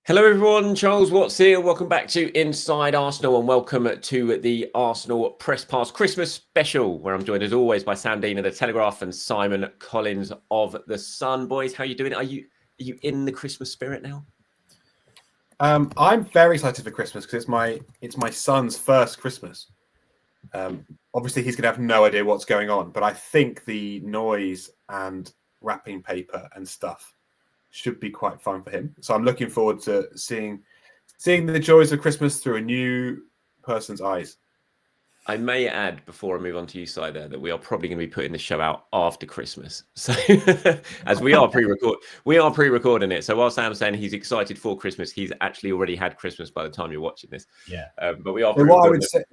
Hello everyone, Charles Watts here. Welcome back to Inside Arsenal and welcome to the Arsenal Press Pass Christmas special, where I'm joined as always by Sam Dean of The Telegraph and Simon Collins of The Sun. Boys, how are you doing? Are you in the Christmas spirit now? I'm very excited for Christmas because it's my son's first Christmas. Obviously, he's going to have no idea what's going on, but I think the noise and wrapping paper and stuff should be quite fun for him. So I'm looking forward to seeing the joys of Christmas through a new person's eyes. I may add, before I move on to you, Si, there, that we are probably going to be putting the show out after Christmas. So, as we are pre-recording it. So while Sam's saying he's excited for Christmas, he's actually already had Christmas by the time you're watching this. Yeah. But we are. So what I would say,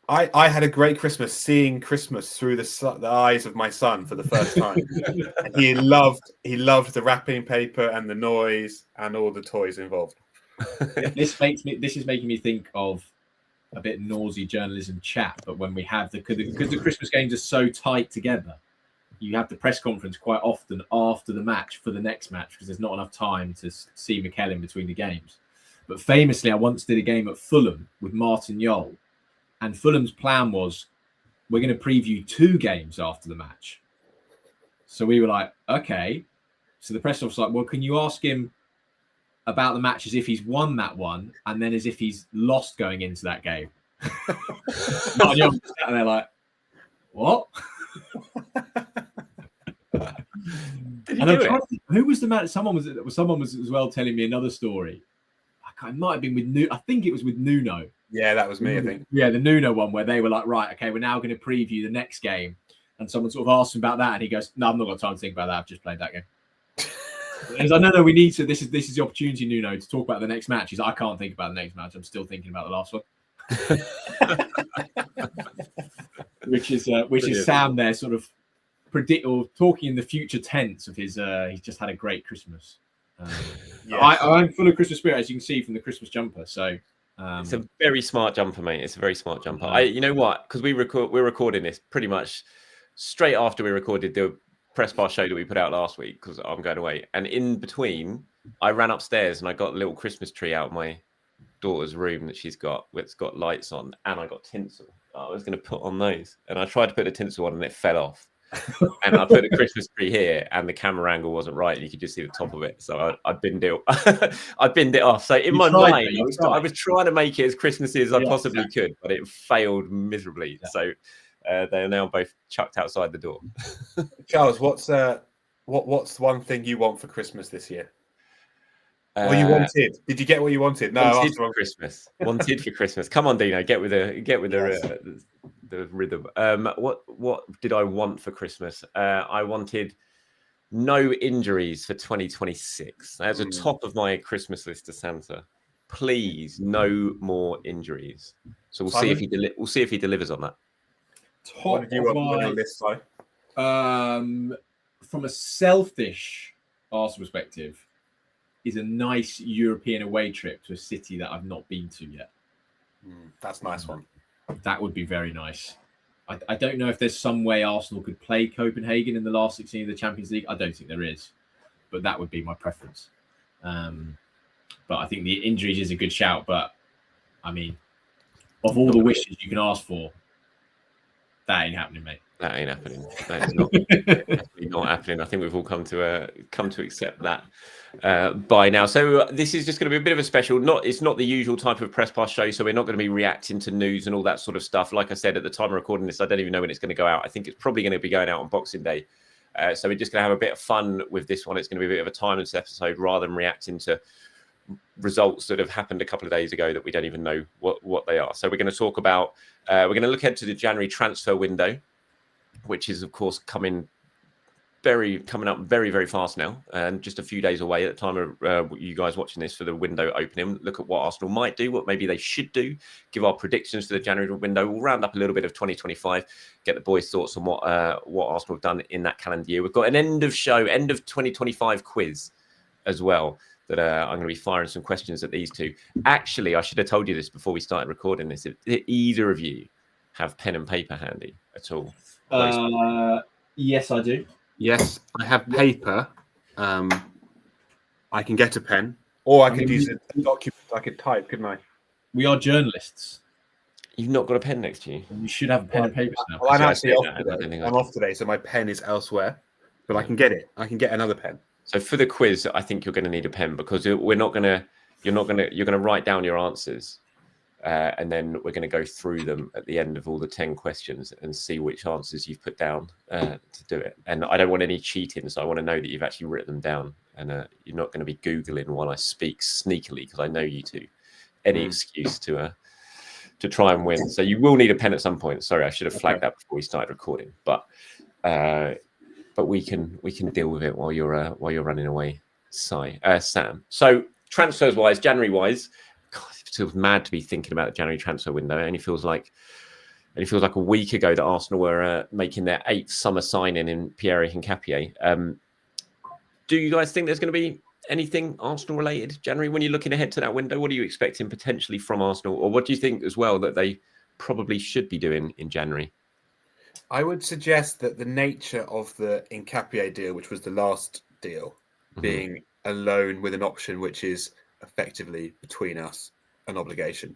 I had a great Christmas seeing Christmas through the eyes of my son for the first time. He loved the wrapping paper and the noise and all the toys involved. This is making me think of a bit noisy journalism chat, but when we have because the Christmas games are so tight together, you have the press conference quite often after the match for the next match because there's not enough time to see Mikel in between the games. But famously, I once did a game at Fulham with Martin Jol, and Fulham's plan was we're going to preview 2 games after the match. So we were like, okay. So the press officer was like, well, can you ask him about the match as if he's won that one and then as if he's lost going into that game? And they're like, what? Who was the man? Someone was as well telling me another story. It might have been with I think it was with Nuno. Yeah, that was me, I think. Yeah, the Nuno one where they were like, right, okay, we're now going to preview the next game. And someone sort of asked him about that and he goes, no, I've not got time to think about that. I've just played that game. He's like, no, we need to. This is the opportunity, Nuno, to talk about the next match. He's like, I can't think about the next match. I'm still thinking about the last one. which is Sam there, sort of talking in the future tense of his. He's just had a great Christmas. Yes. I'm full of Christmas spirit, as you can see from the Christmas jumper. So it's a very smart jumper, mate. It's a very smart jumper. You know what? Because we're recording this pretty much straight after we recorded the press pass show that we put out last week because I'm going away. And in between, I ran upstairs and I got a little Christmas tree out of my daughter's room that she's got, it's got lights on, and I got tinsel. I was going to put on those, and I tried to put the tinsel on and it fell off. And I put a Christmas tree here, and the camera angle wasn't right, and you could just see the top of it. So I binned it. I binned it off. So in my mind, I was trying to make it as Christmassy as I possibly could, but it failed miserably. Yeah. So they're now both chucked outside the door. Charles, what's one thing you want for Christmas this year? What you wanted? Did you get what you wanted? No, wanted for Christmas. Wanted for Christmas. Come on, Dino, get with the rhythm. What did I want for Christmas? I wanted no injuries for 2026. That's a top of my Christmas list to Santa. Please, no more injuries. So we'll see if he delivers on that. What did you want on your list, Si? From a selfish Arsenal perspective, is a nice European away trip to a city that I've not been to yet. That's a nice one. That would be very nice. I don't know if there's some way Arsenal could play Copenhagen in the last 16 of the Champions League. I don't think there is, but that would be my preference. But I think the injuries is a good shout. But I mean, of all the wishes you can ask for, that ain't happening, mate. That ain't happening. That is not happening. I think we've all come to accept that by now. So this is just going to be a bit of a special. It's not the usual type of press pass show, so we're not going to be reacting to news and all that sort of stuff. Like I said at the time of recording this, I don't even know when it's going to go out. I think it's probably going to be going out on Boxing Day. So we're just going to have a bit of fun with this one. It's going to be a bit of a timeless episode rather than reacting to results that have happened a couple of days ago that we don't even know what they are. So we're going to talk about. We're going to look ahead to the January transfer window, which is, of course, coming up very, very fast now, and just a few days away at the time of you guys watching this for the window opening. Look at what Arsenal might do, what maybe they should do, give our predictions for the January window. We'll round up a little bit of 2025, get the boys' thoughts on what Arsenal have done in that calendar year. We've got an end of 2025 quiz as well that I'm going to be firing some questions at these two. Actually, I should have told you this before we started recording this. If either of you have pen and paper handy at all? Yes, I do. Yes, I have paper. I can get a pen. Or I I could mean, use a document I could type, couldn't I? we are journalists. You've not got a pen next to you. You should have a pen and paper now. Well, I'm See, I actually say off that, and I don't today. think I'm off today, so my pen is elsewhere. But I can get it. I can get another pen. So for the quiz, I think you're going to need a pen because we're not going to. You're going to write down your answers, and then we're going to go through them at the end of all the 10 questions and see which answers you've put down to do it. And I don't want any cheating, so I want to know that you've actually written them down, and you're not going to be Googling while I speak sneakily because I know you two. Any excuse to try and win. So you will need a pen at some point. Sorry, I should have flagged that before we started recording, but we can deal with it while you're running away, Sam. So transfers wise, January wise, God, it feels mad to be thinking about the January transfer window. It only feels like a week ago that Arsenal were making their 8th summer signing in Pierre-Emerick Nketiah. Do you guys think there's going to be anything Arsenal related January when you're looking ahead to that window? What are you expecting potentially from Arsenal, or what do you think as well that they probably should be doing in January? I would suggest that the nature of the Nketiah deal, which was the last deal, being a loan with an option which is effectively between us an obligation,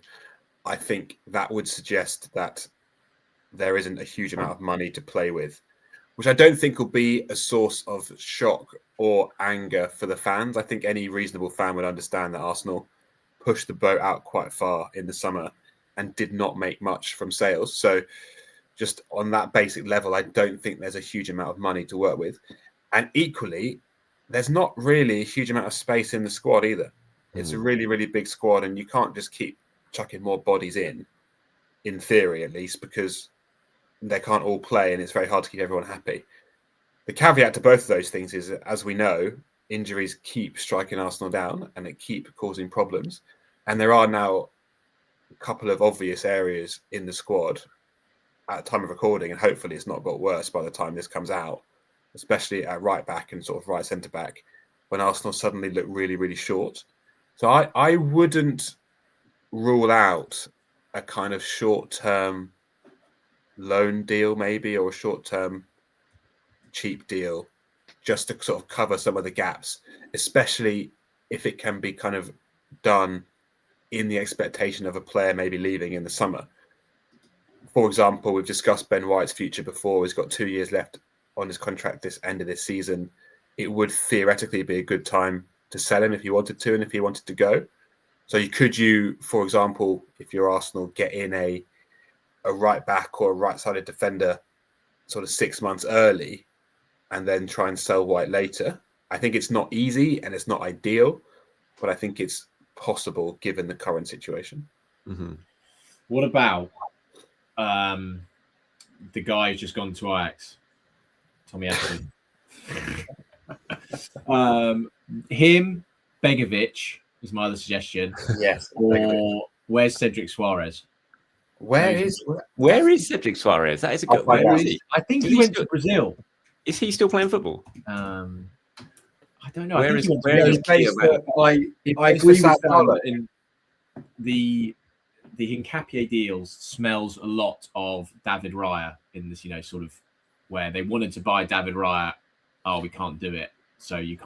I think that would suggest that there isn't a huge amount of money to play with, which I don't think will be a source of shock or anger for the fans. I think any reasonable fan would understand that Arsenal pushed the boat out quite far in the summer and did not make much from sales. So just on that basic level, I don't think there's a huge amount of money to work with. And equally, there's not really a huge amount of space in the squad either. It's a really, really big squad, and you can't just keep chucking more bodies in theory at least, because they can't all play and it's very hard to keep everyone happy. The caveat to both of those things is, as we know, injuries keep striking Arsenal down and it keep causing problems. And there are now a couple of obvious areas in the squad at the time of recording, and hopefully it's not got worse by the time this comes out, especially at right back and sort of right centre back, when Arsenal suddenly look really, really short. So I wouldn't rule out a kind of short-term loan deal maybe, or a short-term cheap deal just to sort of cover some of the gaps, especially if it can be kind of done in the expectation of a player maybe leaving in the summer. For example, we've discussed Ben White's future before. He's got 2 years left on his contract this end of this season. It would theoretically be a good time to sell him if you wanted to and if he wanted to go. So for example, if you're Arsenal, get in a right back or a right-sided defender sort of 6 months early and then try and sell White later. I think it's not easy and it's not ideal, but I think it's possible given the current situation. What about the guy who's just gone to Ajax, Tommy Edson? Him, Begovic is my other suggestion. Yes. Or where's Cedric Suarez? Where is Cedric Suarez? That is a good. Where is he? I think he went to Brazil. Is he still playing football? I don't know. I agree with that in the Nketiah deals smells a lot of David Raya in this, sort of where they wanted to buy David Raya. Oh, we can't do it. So you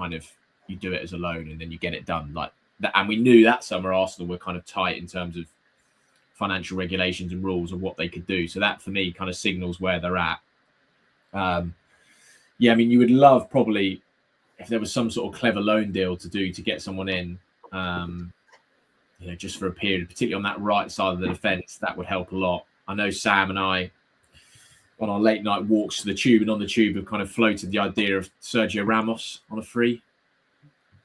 do it as a loan and then you get it done like that. And we knew that summer Arsenal were kind of tight in terms of financial regulations and rules of what they could do. So that for me kind of signals where they're at. You would love probably if there was some sort of clever loan deal to do to get someone in, just for a period, particularly on that right side of the defence, that would help a lot. I know Sam and I, on our late night walks to the Tube and on the Tube, have kind of floated the idea of Sergio Ramos on a free,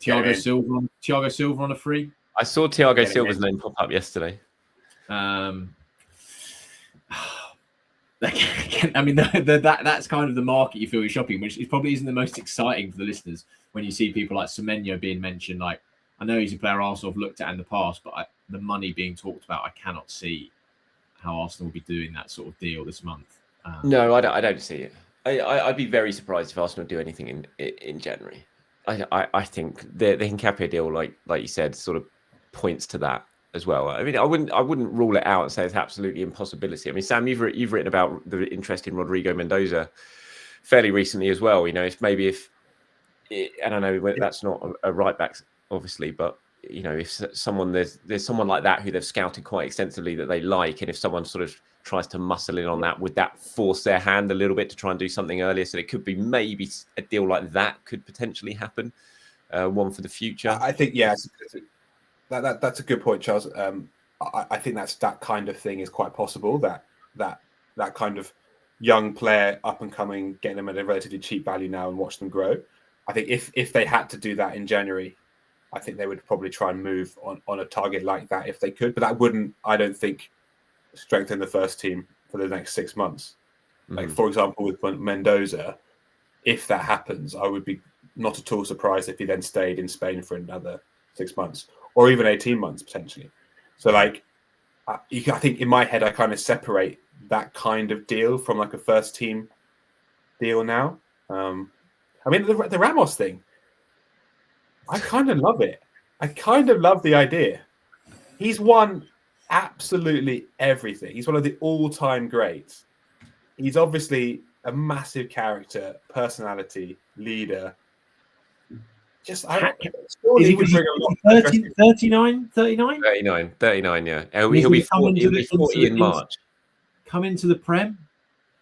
Thiago Silva on a free. I saw Thiago Silva's name pop up yesterday. That's kind of the market you feel you're shopping, which is probably isn't the most exciting for the listeners when you see people like Semenyo being mentioned. Like, I know he's a player Arsenal have looked at in the past, but the money being talked about, I cannot see how Arsenal will be doing that sort of deal this month. No, I don't see it. I'd be very surprised if Arsenal do anything in January. I think the Nketiah deal, like you said, sort of points to that as well. I mean, I wouldn't rule it out and say it's absolutely impossibility. I mean, Sam, you've written about the interest in Rodrigo Mendoza fairly recently as well. If I don't know, that's not a right back, obviously, but you know, if someone there's someone like that who they've scouted quite extensively that they like, and if someone sort of tries to muscle in on that, would that force their hand a little bit to try and do something earlier? So it could be maybe a deal like that could potentially happen, one for the future. I think that's a good point, Charles. I think that kind of thing is quite possible. That kind of young player up and coming, getting them at a relatively cheap value now and watch them grow. I think if they had to do that in January, I think they would probably try and move on a target like that if they could. But that wouldn't, I don't think, strengthen the first team for the next 6 months. Like, for example, with Mendoza, if that happens, I would be not at all surprised if he then stayed in Spain for another 6 months or even 18 months potentially. So, like, I think in my head, I kind of separate that kind of deal from like a first team deal now. I mean, the Ramos thing, I kind of love it. I kind of love the idea. He's won absolutely everything. He's one of the all-time greats. He's obviously a massive character, personality, leader. Just, is he 39? 39, yeah. He'll be 40 in March. Come into the Prem.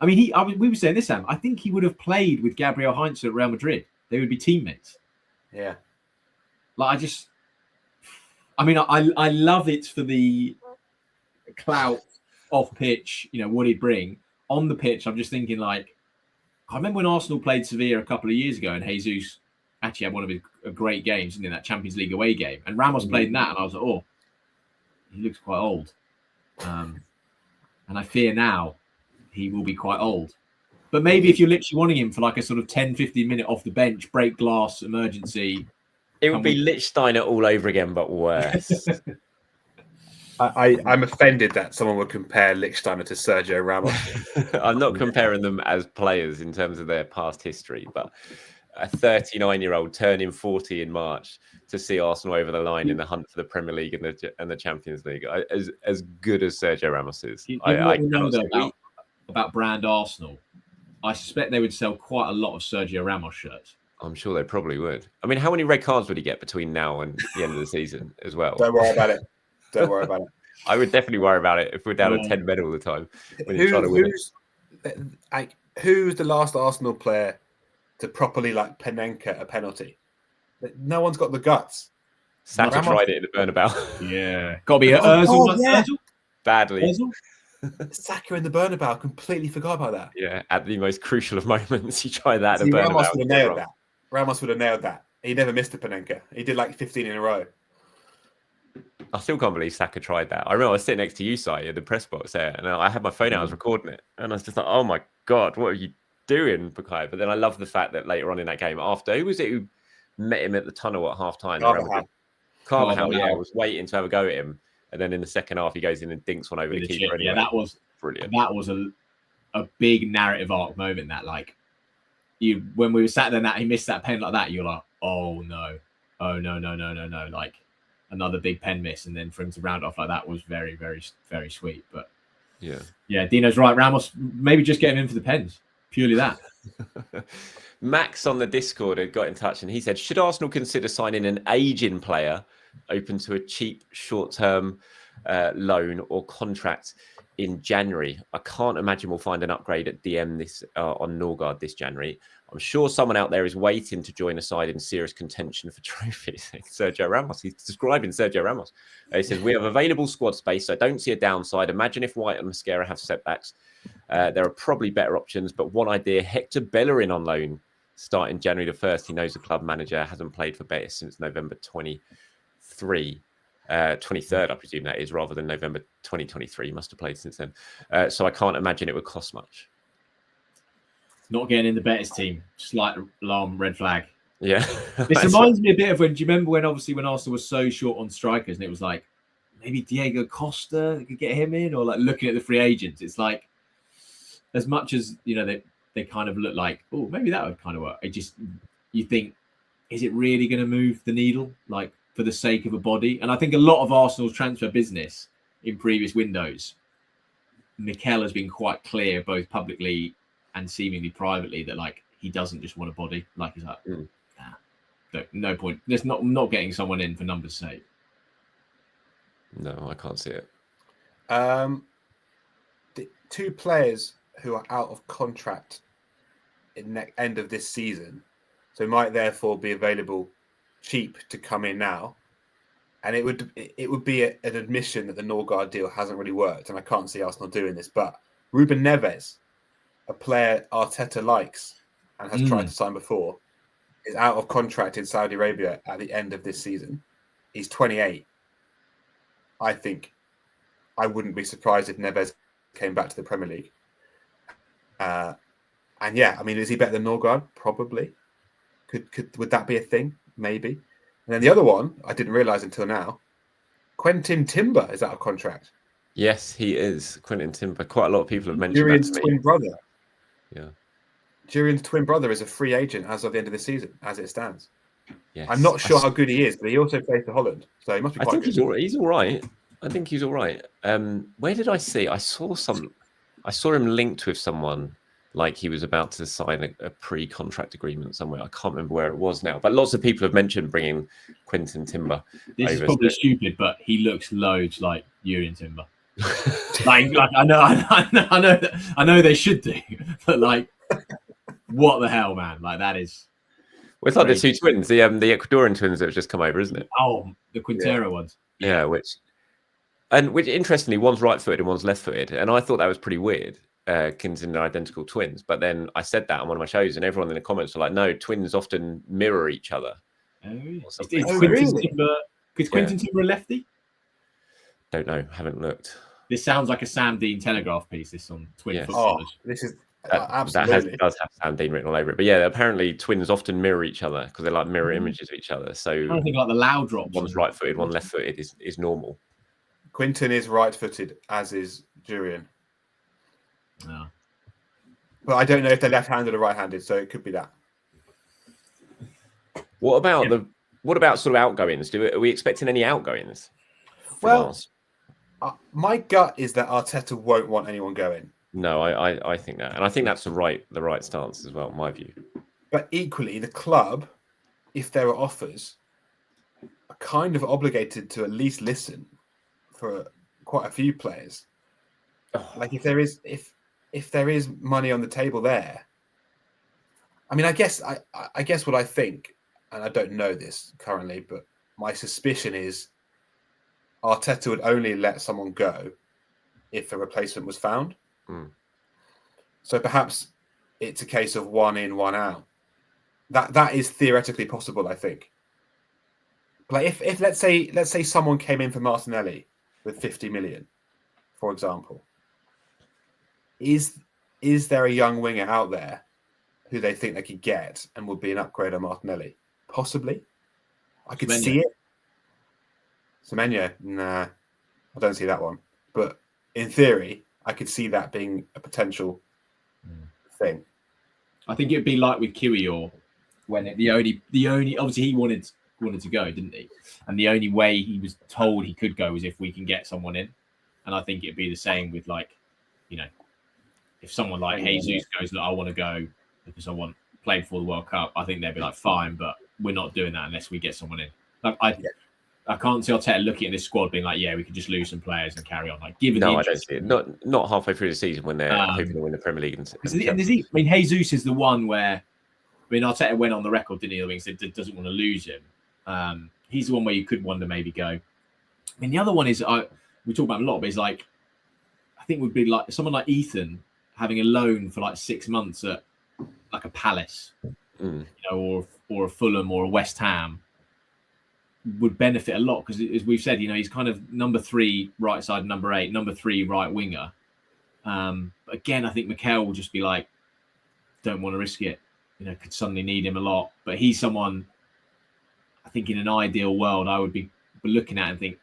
I mean, we were saying this, Sam. I think he would have played with Gabriel Heinz at Real Madrid. They would be teammates. Yeah. Like, I love it for the clout off pitch, you know, what he'd bring. On the pitch, I'm just thinking, like, I remember when Arsenal played Sevilla a couple of years ago and Jesus actually had one of his great games in that Champions League away game. And Ramos played in that, and I was like, oh, he looks quite old. And I fear now he will be quite old. But maybe if you're literally wanting him for like a sort of 10, 15 minute off the bench, break glass, emergency. It would be Lichtsteiner all over again, but worse. I'm offended that someone would compare Lichtsteiner to Sergio Ramos. I'm not comparing them as players in terms of their past history, but a 39-year-old turning 40 in March to see Arsenal over the line in the hunt for the Premier League and the Champions League, as good as Sergio Ramos is. I know about brand Arsenal. I suspect they would sell quite a lot of Sergio Ramos shirts. I'm sure they probably would. I mean, how many red cards would he get between now and the end of the season as well? Don't worry about it. Don't worry about it. I would definitely worry about it if we're down to 10 men all the time. Who's the last Arsenal player to properly like Panenka a penalty? No one's got the guts. Saka tried it in the Bernabeu. Yeah. Got to be Ozil. Badly. Ozil? Saka in the Bernabeu, completely forgot about that. Yeah, at the most crucial of moments, he tried that in the Bernabeu. Ramos would have nailed that. Ramos would have nailed that. He never missed a Panenka. He did like 15 in a row. I still can't believe Saka tried that. I remember I was sitting next to you, Si, in the press box there, and I had my phone out, I was recording it, and I was just like, oh my God, what are you doing, Bukayo? But then I love the fact that later on in that game, after, who was it who met him at the tunnel at half-time? Carvajal, yeah, was waiting to have a go at him. And then in the second half, he goes in and dinks one over the keeper. Anyway. Yeah, that was brilliant. That was a big narrative arc moment. That when we were sat there, and he missed that pen like that. You're like, oh no, no, like another big pen miss, and then for him to round off like that was very, very, very sweet. But yeah, Dino's right. Ramos, maybe just get him in for the pens. Purely that. Max on the Discord had got in touch, and he said, should Arsenal consider signing an aging player open to a cheap short-term loan or contract in January? I can't imagine we'll find an upgrade at DM on Norgard this January. I'm sure someone out there is waiting to join a side in serious contention for trophies. Sergio Ramos. He's describing Sergio Ramos. He says, we have available squad space, so I don't see a downside. Imagine if White and Mosquera have setbacks. There are probably better options, but one idea, Hector Bellerin on loan starting January the 1st. He knows the club manager, hasn't played for Betis since November 23rd, I presume that is, rather than November 2023. He must have played since then. So I can't imagine it would cost much. Not getting in the Betis team. Slight alarm, red flag. Yeah. This reminds me a bit of when, do you remember when Arsenal was so short on strikers and it was like, maybe Diego Costa, could get him in, or like looking at the free agents. It's like, as much as, you know, they kind of look like, oh, maybe that would kind of work. You think, is it really going to move the needle, like for the sake of a body? And I think a lot of Arsenal's transfer business in previous windows, Mikel has been quite clear, both publicly and seemingly privately, that like he doesn't just want a body. Like he's like, no point. There's not getting someone in for numbers' sake. No, I can't see it. The 2 players who are out of contract in the end of this season, so might therefore be available cheap to come in now. And it would be an admission that the Norgard deal hasn't really worked, and I can't see Arsenal doing this. But Ruben Neves, a player Arteta likes and has tried to sign before, is out of contract in Saudi Arabia at the end of this season. He's 28. I think I wouldn't be surprised if Neves came back to the Premier League. And yeah, I mean, is he better than Norgard? Probably. Would that be a thing? Maybe. And then the other one, I didn't realise until now, Quentin Timber is out of contract. Yes, he is. Quentin Timber. Quite a lot of people have mentioned Jurian's that to twin me. brother. Yeah. Jurian's twin brother is a free agent as of the end of the season, as it stands. Yes. I'm not sure how good he is, but he also plays for Holland, so he must be I quite think good. he's all right. I think he's all right. Where did I see? I saw him linked with someone, like he was about to sign a pre-contract agreement somewhere. I can't remember where it was now, but lots of people have mentioned bringing Quentin Timber. This is probably stupid, but he looks loads like Jurien Timber. like I know they should do, but like, what the hell, man? Like that is. Well, it's like the 2 twins, the Ecuadorian twins that have just come over, isn't it? Oh, the Quintero ones. Yeah, which interestingly, one's right-footed and one's left-footed, and I thought that was pretty weird, considering they're identical twins. But then I said that on one of my shows, and everyone in the comments were like, "No, twins often mirror each other." Is Quentin Timber a lefty? Don't know. Haven't looked. This sounds like a Sam Dean Telegraph piece. This on twin footballers. Oh, this is that does have Sam Dean written all over it. But yeah, apparently twins often mirror each other because they're like mirror images of each other. So I think like the loud drops. One's right-footed, one left-footed is normal. Quinton is right-footed, as is Jurian. Yeah. But I don't know if they're left-handed or right-handed, so it could be that. What about sort of outgoings? Are we expecting any outgoings? Well, my gut is that Arteta won't want anyone going. No, I think that, and I think that's the right stance as well, in my view. But equally, the club, if there are offers, are kind of obligated to at least listen for quite a few players. Like if there is money on the table there. I mean, I guess what I think, and I don't know this currently, but my suspicion is Arteta would only let someone go if a replacement was found. So perhaps it's a case of 1 in, 1 out. That is theoretically possible, I think. But if let's say someone came in for Martinelli with 50 million, for example, is there a young winger out there who they think they could get and would be an upgrade on Martinelli? Possibly. I could see it. Semenyo, nah, I don't see that one. But in theory, I could see that being a potential thing. I think it'd be like with Kiwior when the only obviously he wanted to go, didn't he? And the only way he was told he could go was if we can get someone in. And I think it'd be the same with if someone like Jesus goes, look, I want to go because I want to play before the World Cup. I think they'd be like, fine, but we're not doing that unless we get someone in. Like I can't see Arteta looking at this squad being like, yeah, we could just lose some players and carry on. Like, given I don't see it. Not halfway through the season when they're hoping to win the Premier League. Jesus is the one where, Arteta went on the record, didn't he? He said doesn't want to lose him. He's the one where you could wonder maybe go. The other one is we talk about him a lot, but it's like I think would be like someone like Ethan having a loan for like 6 months at like a Palace, or a Fulham or a West Ham. Would benefit a lot because, as we've said, he's kind of number 3 right side, number 8, number 3 right winger. But again, I think Mikel will just be like, don't want to risk it. Could suddenly need him a lot. But he's someone, I think, in an ideal world, I would be looking at and think,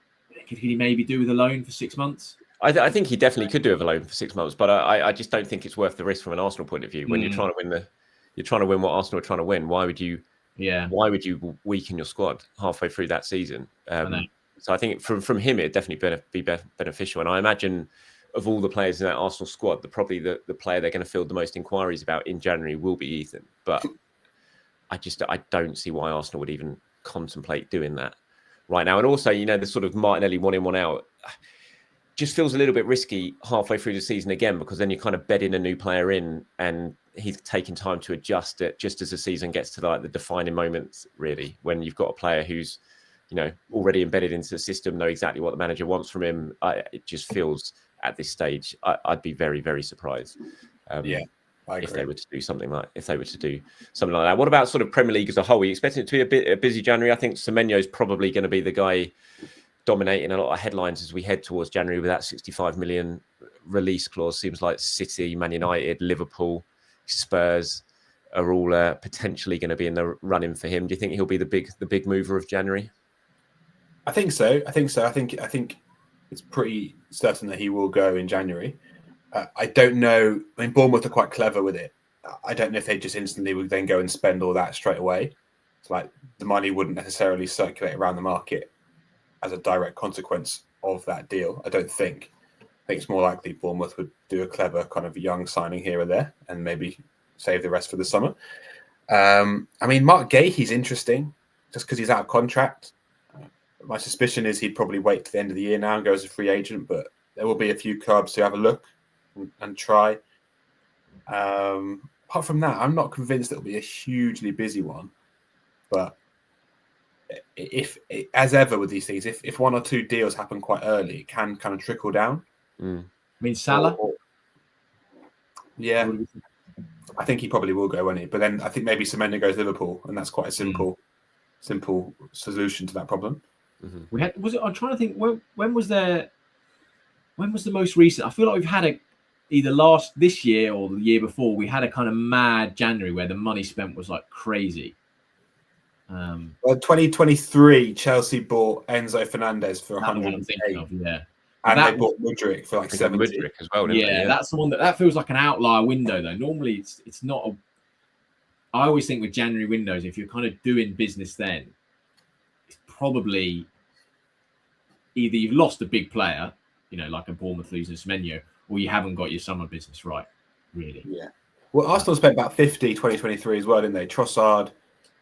could he maybe do with a loan for 6 months? I think he definitely could do with a loan for 6 months, but I just don't think it's worth the risk from an Arsenal point of view. When you're trying to win what Arsenal are trying to win, why would you? Yeah. Why would you weaken your squad halfway through that season? So I think from him, it'd definitely be beneficial. And I imagine of all the players in that Arsenal squad, probably the player they're going to field the most inquiries about in January will be Ethan. But I don't see why Arsenal would even contemplate doing that. right now. And also, the sort of Martinelli 1 in, 1 out just feels a little bit risky halfway through the season again, because then you kind of bed in a new player in and he's taking time to adjust it just as the season gets to like the defining moments, really, when you've got a player who's, already embedded into the system, know exactly what the manager wants from him. It just feels at this stage, I'd be very, very surprised. Yeah. If they were to do something like that. What about sort of Premier League as a whole? Are you expecting it to be a busy January? I think Semenyo is probably going to be the guy dominating a lot of headlines as we head towards January with that 65 million release clause. Seems like City, Man United, Liverpool, Spurs are all potentially going to be in the running for him. Do you think he'll be the big mover of January? I think so. I think it's pretty certain that he will go in January. I don't know. I mean, Bournemouth are quite clever with it. I don't know if they just instantly would then go and spend all that straight away. It's like the money wouldn't necessarily circulate around the market as a direct consequence of that deal. I don't think. I think it's more likely Bournemouth would do a clever kind of young signing here or there and maybe save the rest for the summer. I mean, Mark Gay, he's interesting just because he's out of contract. My suspicion is he'd probably wait to the end of the year now and go as a free agent, but there will be a few clubs who have a look and try. Apart from that, I'm not convinced it'll be a hugely busy one. But if as ever with these things, if 1 or 2 deals happen quite early, it can kind of trickle down. I mean, Salah? Yeah. I think he probably will go, won't he? But then I think maybe Semenyo goes Liverpool, and that's quite a simple solution to that problem. We had I'm trying to think when was the most recent? I feel like we've had either this year or the year before, we had a kind of mad January where the money spent was like crazy. Well, 2023, Chelsea bought Enzo Fernandez for 108. Yeah. And they bought Mudryk for like 70 as well. Didn't they? Yeah, that's the one that feels like an outlier window though. Normally it's not I always think with January windows, if you're kind of doing business then, it's probably either you've lost a big player, like a Bournemouth losing Semenyo, or you haven't got your summer business right, really. Yeah. Well, Arsenal spent about 50 2023 as well, didn't they? Trossard,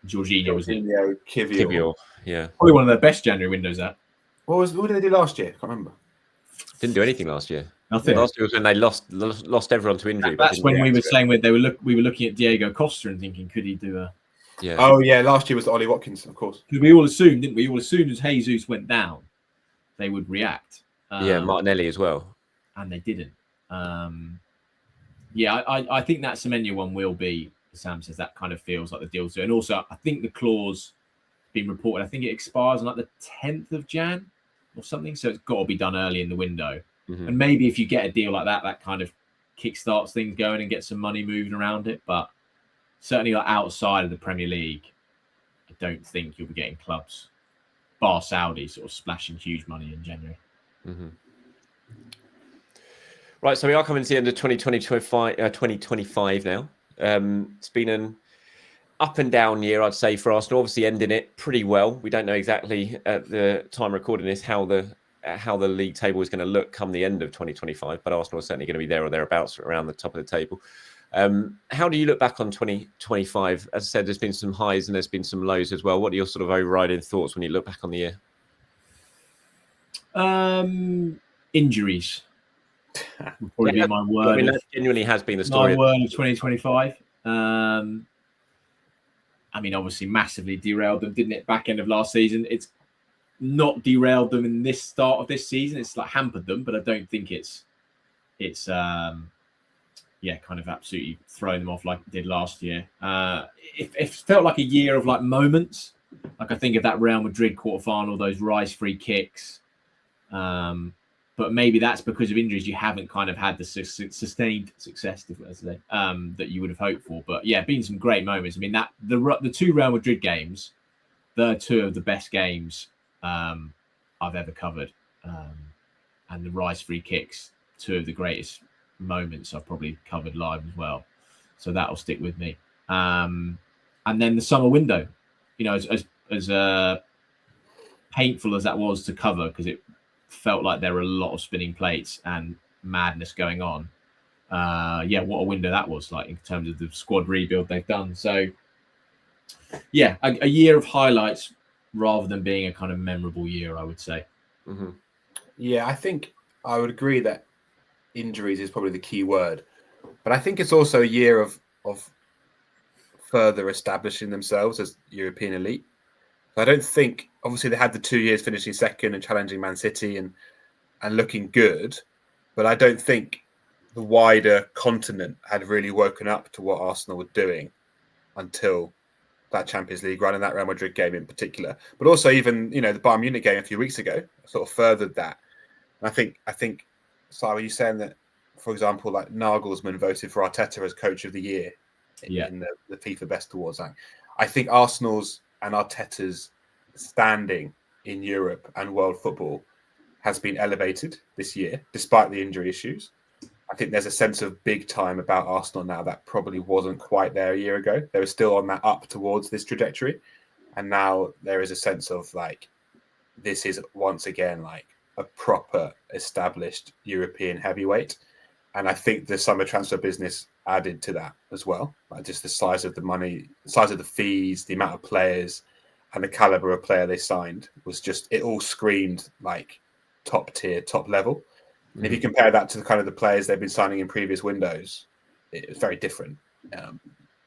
Jorginho, Kivior. Yeah. Probably one of their best January windows, that. What did they do last year? I can't remember. Didn't do anything last year. Nothing. Last year was when they lost everyone to injury. That's when we were saying we were looking at Diego Costa and thinking, could he do a... Yeah. Oh, yeah. Last year was Ollie Watkins, of course. Because we all assumed, didn't we? As soon as Jesus went down, they would react. Martinelli as well. And they didn't. I think that Semenyo one will be, as Sam says, that kind of feels like the deal's doing. And also, I think the clause being reported, I think it expires on like the 10th of Jan or something. So it's got to be done early in the window. Mm-hmm. And maybe if you get a deal like that, that kind of kickstarts things going and gets some money moving around it. But certainly like outside of the Premier League, I don't think you'll be getting clubs, bar Saudi, sort of splashing huge money in January. Mm-hmm. Right, so we are coming to the end of 2025 now. It's been an up and down year, I'd say, for Arsenal. Obviously, ending it pretty well. We don't know exactly at the time recording this how the league table is going to look come the end of 2025, but Arsenal are certainly going to be there or thereabouts around the top of the table. How do you look back on 2025? As I said, there's been some highs and there's been some lows as well. What are your sort of overriding thoughts when you look back on the year? Injuries. Would probably be my word. I mean, that genuinely has been the story. My word of 2025. I mean, obviously, massively derailed them, didn't it? Back end of last season, it's not derailed them in this start of this season. It's like hampered them, but I don't think it's kind of absolutely thrown them off like it did last year. It felt like a year of like moments. Like I think of that Real Madrid quarterfinal, those Rice free kicks. But maybe that's because of injuries. You haven't kind of had the sustained success that you would have hoped for. But yeah, been some great moments. I mean, that the 2 Real Madrid games, they're 2 of the best games I've ever covered. And the Rice free kicks, 2 of the greatest moments I've probably covered live as well. So that'll stick with me. And then the summer window, as painful as that was to cover, because it felt like there were a lot of spinning plates and madness going on. What a window that was, like in terms of the squad rebuild they've done. So yeah, a year of highlights rather than being a kind of memorable year, I would say. Mm-hmm. Yeah, I think I would agree that injuries is probably the key word, but I think it's also a year of further establishing themselves as European elite. So I don't think, obviously, they had the 2 years finishing second and challenging Man City and looking good, but I don't think the wider continent had really woken up to what Arsenal were doing until that Champions League run and that Real Madrid game in particular. But also even, the Bayern Munich game a few weeks ago sort of furthered that. And I think, Si, were you saying that, for example, like Nagelsmann voted for Arteta as coach of the year in the FIFA Best Awards? I think Arsenal's and Arteta's standing in Europe and world football has been elevated this year, despite the injury issues. I think there's a sense of big time about Arsenal now that probably wasn't quite there a year ago. They were still on that up towards this trajectory. And now there is a sense of like, this is once again like a proper established European heavyweight. And I think the summer transfer business added to that as well. Like just the size of the money, the size of the fees, the amount of players and the caliber of player they signed was just, it all screamed like top tier, top level. And if you compare that to the kind of the players they've been signing in previous windows, it's very different.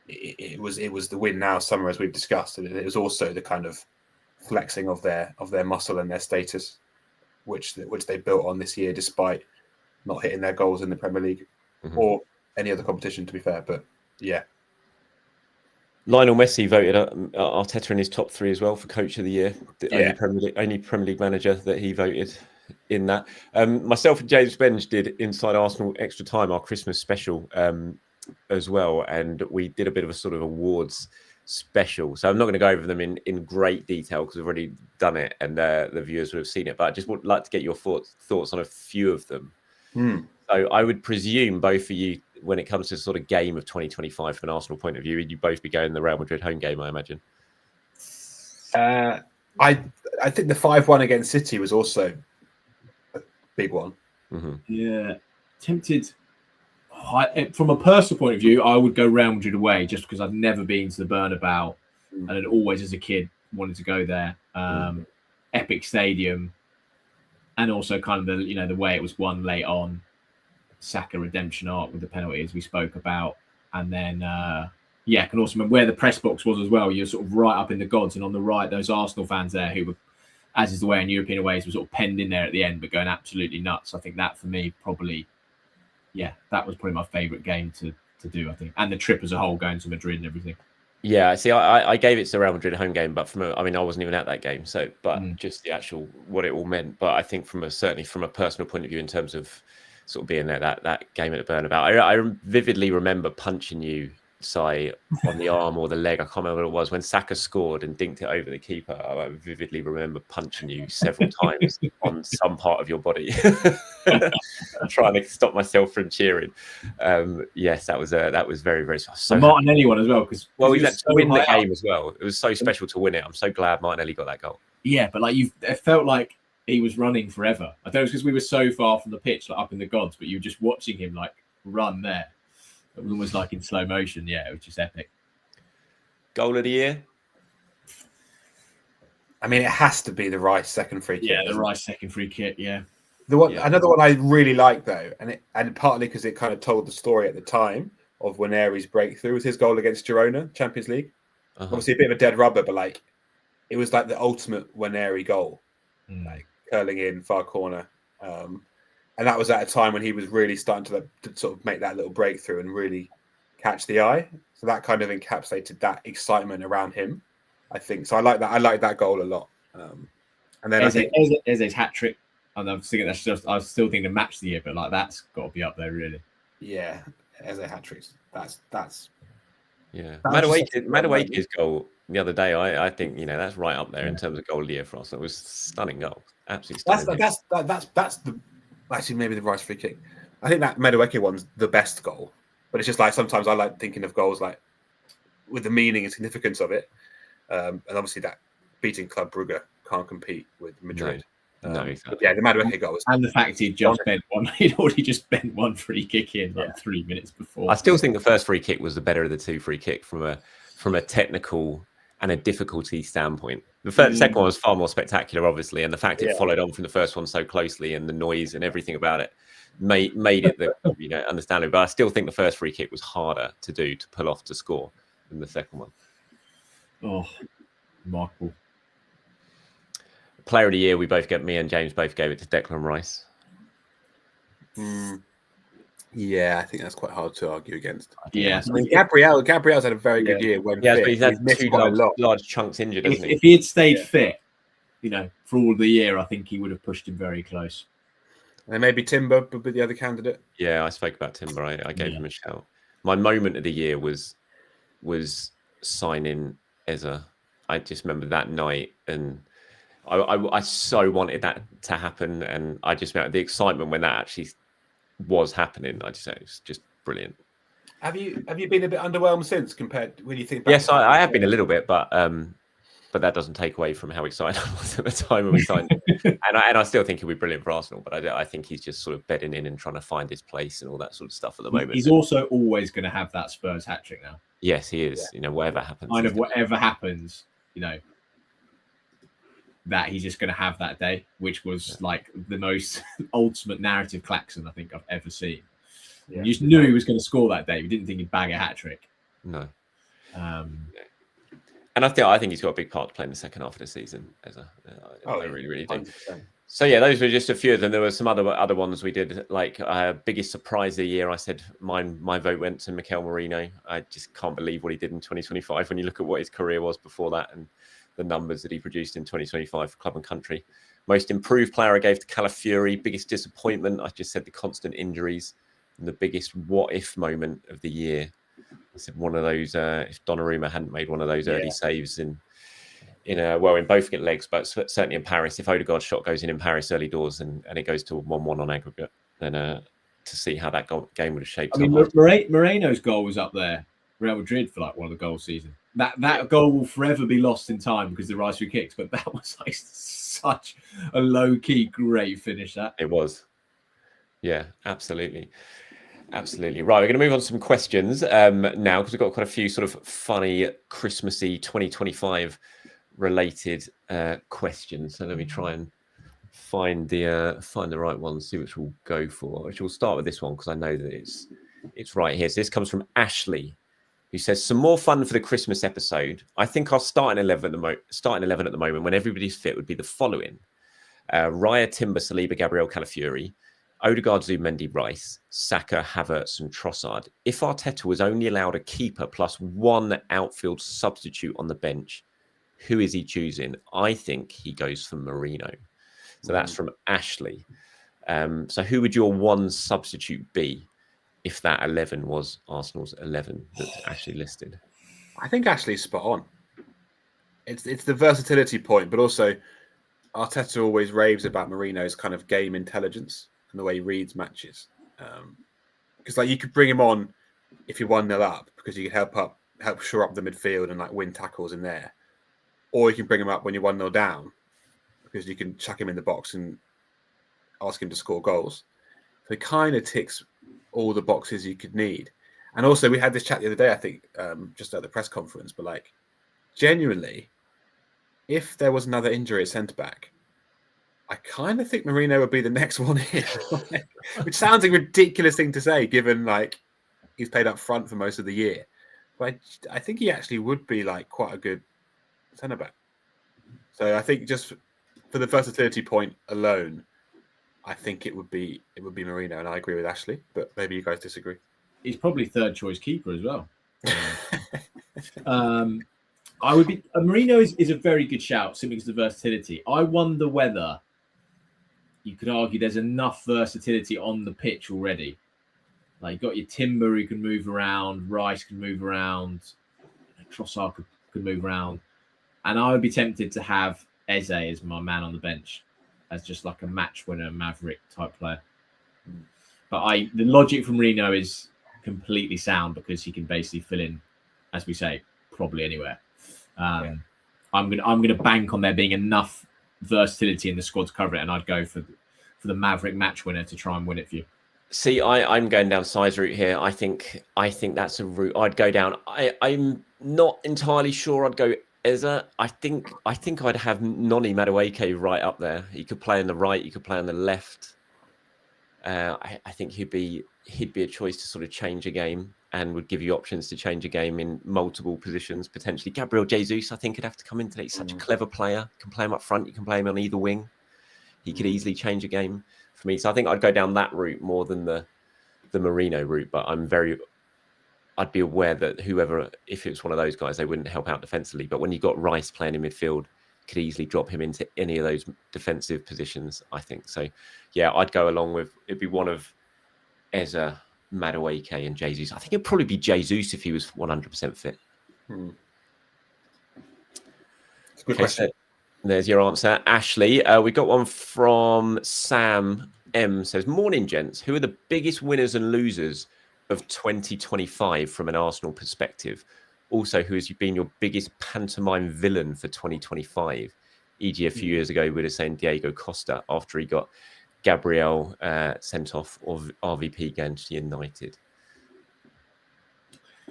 It was the win now summer, as we've discussed, and it was also the kind of flexing of their muscle and their status, which they built on this year, despite not hitting their goals in the Premier League or any other competition, to be fair. But yeah. Lionel Messi voted Arteta in his top 3 as well for Coach of the Year. The only Premier League manager that he voted in that. Myself and James Benj did Inside Arsenal Extra Time, our Christmas special as well, and we did a bit of a sort of awards special. So I'm not going to go over them in great detail because we've already done it and the viewers would have seen it. But I just would like to get your thoughts on a few of them. So I would presume both of you, when it comes to sort of game of 2025 from an Arsenal point of view, you'd both be going the Real Madrid home game, I imagine. I think the 5-1 against City was also a big one. Yeah, tempted. From a personal point of view, I would go Real Madrid away just because I've never been to the Bernabeu and had always, as a kid, wanted to go there. Epic stadium, and also kind of the way it was won late on. Saka redemption arc with the penalty, as we spoke about, and then I can also remember where the press box was as well. You're sort of right up in the gods, and on the right, those Arsenal fans there who were, as is the way in European aways, were sort of penned in there at the end, but going absolutely nuts. I think that for me probably, that was probably my favourite game to do. I think, and the trip as a whole, going to Madrid and everything. Yeah, see, I gave it to the Real Madrid home game, but I wasn't even at that game, so just the actual what it all meant. But I think certainly from a personal point of view, in terms of sort of being there, that game at the Bernabeu, I vividly remember punching you, Si, on the arm or the leg. I can't remember what it was when Saka scored and dinked it over the keeper. I vividly remember punching you several times on some part of your body, trying to stop myself from cheering. Yes, that was very, very special. So Martinelli one as well, because he had to win the game as well. It was so special to win it. I'm so glad Martinelli got that goal. Yeah, but it felt like he was running forever. I think it was because we were so far from the pitch, like up in the gods, but you were just watching him like run there. It was almost like in slow motion. Yeah, it was just epic. Goal of the year? I mean, it has to be the Rice second free kick. Yeah, the Rice second free kick. Yeah. Another one I really like though, and partly because it kind of told the story at the time of Waneri's breakthrough, was his goal against Girona, Champions League. Obviously, a bit of a dead rubber, but like it was like the ultimate Waneri goal, like curling in far corner. And that was at a time when he was really starting to sort of make that little breakthrough and really catch the eye. So that kind of encapsulated that excitement around him, I think. So I like that. I like that goal a lot. And then Eze's hat trick. And I was thinking I was still thinking match of the year, but like that's got to be up there, really. Yeah, Eze hat tricks. That's. Yeah, Madueke's goal the other day, I think that's right up there in terms of goal of the year for us. It was stunning goal, absolutely stunning. That's actually maybe the Rice free kick. I think that Madueke one's the best goal, but it's just like sometimes I like thinking of goals like with the meaning and significance of it, and obviously that beating Club Brugge can't compete with Madrid. No, exactly. Yeah, the Madueke goal was, and the fact he'd already just bent one free kick in like 3 minutes before. I still think the first free kick was the better of the two free kick from a technical and a difficulty standpoint. The second one was far more spectacular, obviously, and the fact it followed on from the first one so closely, and the noise and everything about it made it understandable. But I still think the first free kick was harder to do, to pull off, to score than the second one. Oh, remarkable. Player of the year, me and James both gave it to Declan Rice. Yeah, I think that's quite hard to argue against. Yeah, I mean, Gabriel's had a very good year when fit. But he's had missed two quite a lot. large chunks injured, hasn't he? If he had stayed fit, for all the year, I think he would have pushed him very close. And maybe Timber would be the other candidate. Yeah, I spoke about Timber. I gave him a shout. My moment of the year was signing Eza. I just remember that night, and I so wanted that to happen, and I just remember the excitement when that actually was happening. I just say it's just brilliant. Have you been a bit underwhelmed since, compared when you think back? Yes, I have been a little bit, but that doesn't take away from how excited I was at the time when we signed him. and I still think he'll be brilliant for Arsenal, but I think he's just sort of bedding in and trying to find his place and all that sort of stuff at the moment. He's also always going to have that Spurs hat trick now. Yes, he is. Whatever happens. Kind of whatever happens, that he's just going to have that day, which was like the most ultimate narrative klaxon I think I've ever seen. Yeah. You just knew he was going to score that day. We didn't think he'd bag a hat trick. No. And I think he's got a big part to play in the second half of the season. I really, really do. 100%. So yeah, those were just a few of them. There were some other ones we did. Like biggest surprise of the year, I said my vote went to Mikel Merino. I just can't believe what he did in 2025 when you look at what his career was before that and the numbers that he produced in 2025 for club and country. Most improved player I gave to Calafiori. Biggest disappointment, I just said the constant injuries. And the biggest what if moment of the year, I said one of those. If Donnarumma hadn't made one of those early saves in both legs, but certainly in Paris, if Odegaard's shot goes in Paris early doors and it goes to 1-1 on aggregate, then to see how that game would have shaped up. Moreno's goal was up there, Real Madrid, for like one of the goals season. That goal will forever be lost in time because the Rice free kicks, but that was like such a low-key great finish. That it was. Yeah, absolutely. Absolutely. Right, we're going to move on to some questions now because we've got quite a few sort of funny, Christmassy 2025 related questions. So let me try and find the right one, see which we'll go for. Which we'll start with this one because I know that it's right here. So this comes from Ashley, who says, some more fun for the Christmas episode. I think our starting 11 at the moment when everybody's fit would be the following. Raya, Timber, Saliba, Gabriel, Calafiori, Odegaard, Zubimendi, Rice, Saka, Havertz and Trossard. If Arteta was only allowed a keeper plus one outfield substitute on the bench, who is he choosing? I think he goes for Merino. So that's from Ashley. So who would your one substitute be if that 11 was Arsenal's 11 that's actually listed? I think Ashley's spot on. It's the versatility point, but also Arteta always raves about Merino's kind of game intelligence and the way he reads matches. Because like you could bring him on if you're 1-0 up because you could help shore up the midfield and like win tackles in there. Or you can bring him up when you're 1-0 down because you can chuck him in the box and ask him to score goals. So it kind of ticks all the boxes you could need. And also we had this chat the other day, I think, just at the press conference, but like genuinely, if there was another injury at centre-back, I kind of think Merino would be the next one in, which sounds like a ridiculous thing to say, given like he's played up front for most of the year. But I think he actually would be like quite a good centre-back. So I think just for the versatility point alone, I think it would be Merino, and I agree with Ashley. But maybe you guys disagree. He's probably third choice keeper as well. I would be Marino is a very good shout simply because of the versatility. I wonder whether you could argue there's enough versatility on the pitch already. Like you've got your Timber who can move around, Rice can move around, Trossard could move around. And I would be tempted to have Eze as my man on the bench as just like a match winner, maverick type player. But the logic from Reno is completely sound because he can basically fill in, as we say, probably anywhere. I'm gonna bank on there being enough versatility in the squad to cover it, and I'd go for the maverick match winner to try and win it for you. See, I'm going down size route here. I think that's a route I'd go down. I'm not entirely sure I'd go Eza, I think I'd have Noni Madueke right up there. He could play on the right, he could play on the left. I think he'd be a choice to sort of change a game and would give you options to change a game in multiple positions potentially. Gabriel Jesus, I think, could have to come into that. He's such a clever player. You can play him up front. You can play him on either wing. He could easily change a game for me. So I think I'd go down that route more than the Marino route. But I'd be aware that whoever, if it's one of those guys, they wouldn't help out defensively. But when you've got Rice playing in midfield, could easily drop him into any of those defensive positions, I think. So, yeah, I'd go along with, it'd be one of Eza, Madueke and Jesus. I think it'd probably be Jesus if he was 100% fit. It's a good question. So there's your answer. Ashley, we got one from Sam M. Says, morning, gents. Who are the biggest winners and losers of 2025 from an Arsenal perspective? Also, who has been your biggest pantomime villain for 2025? E.g., a few years ago, we were saying Diego Costa after he got Gabriel sent off of RVP against United.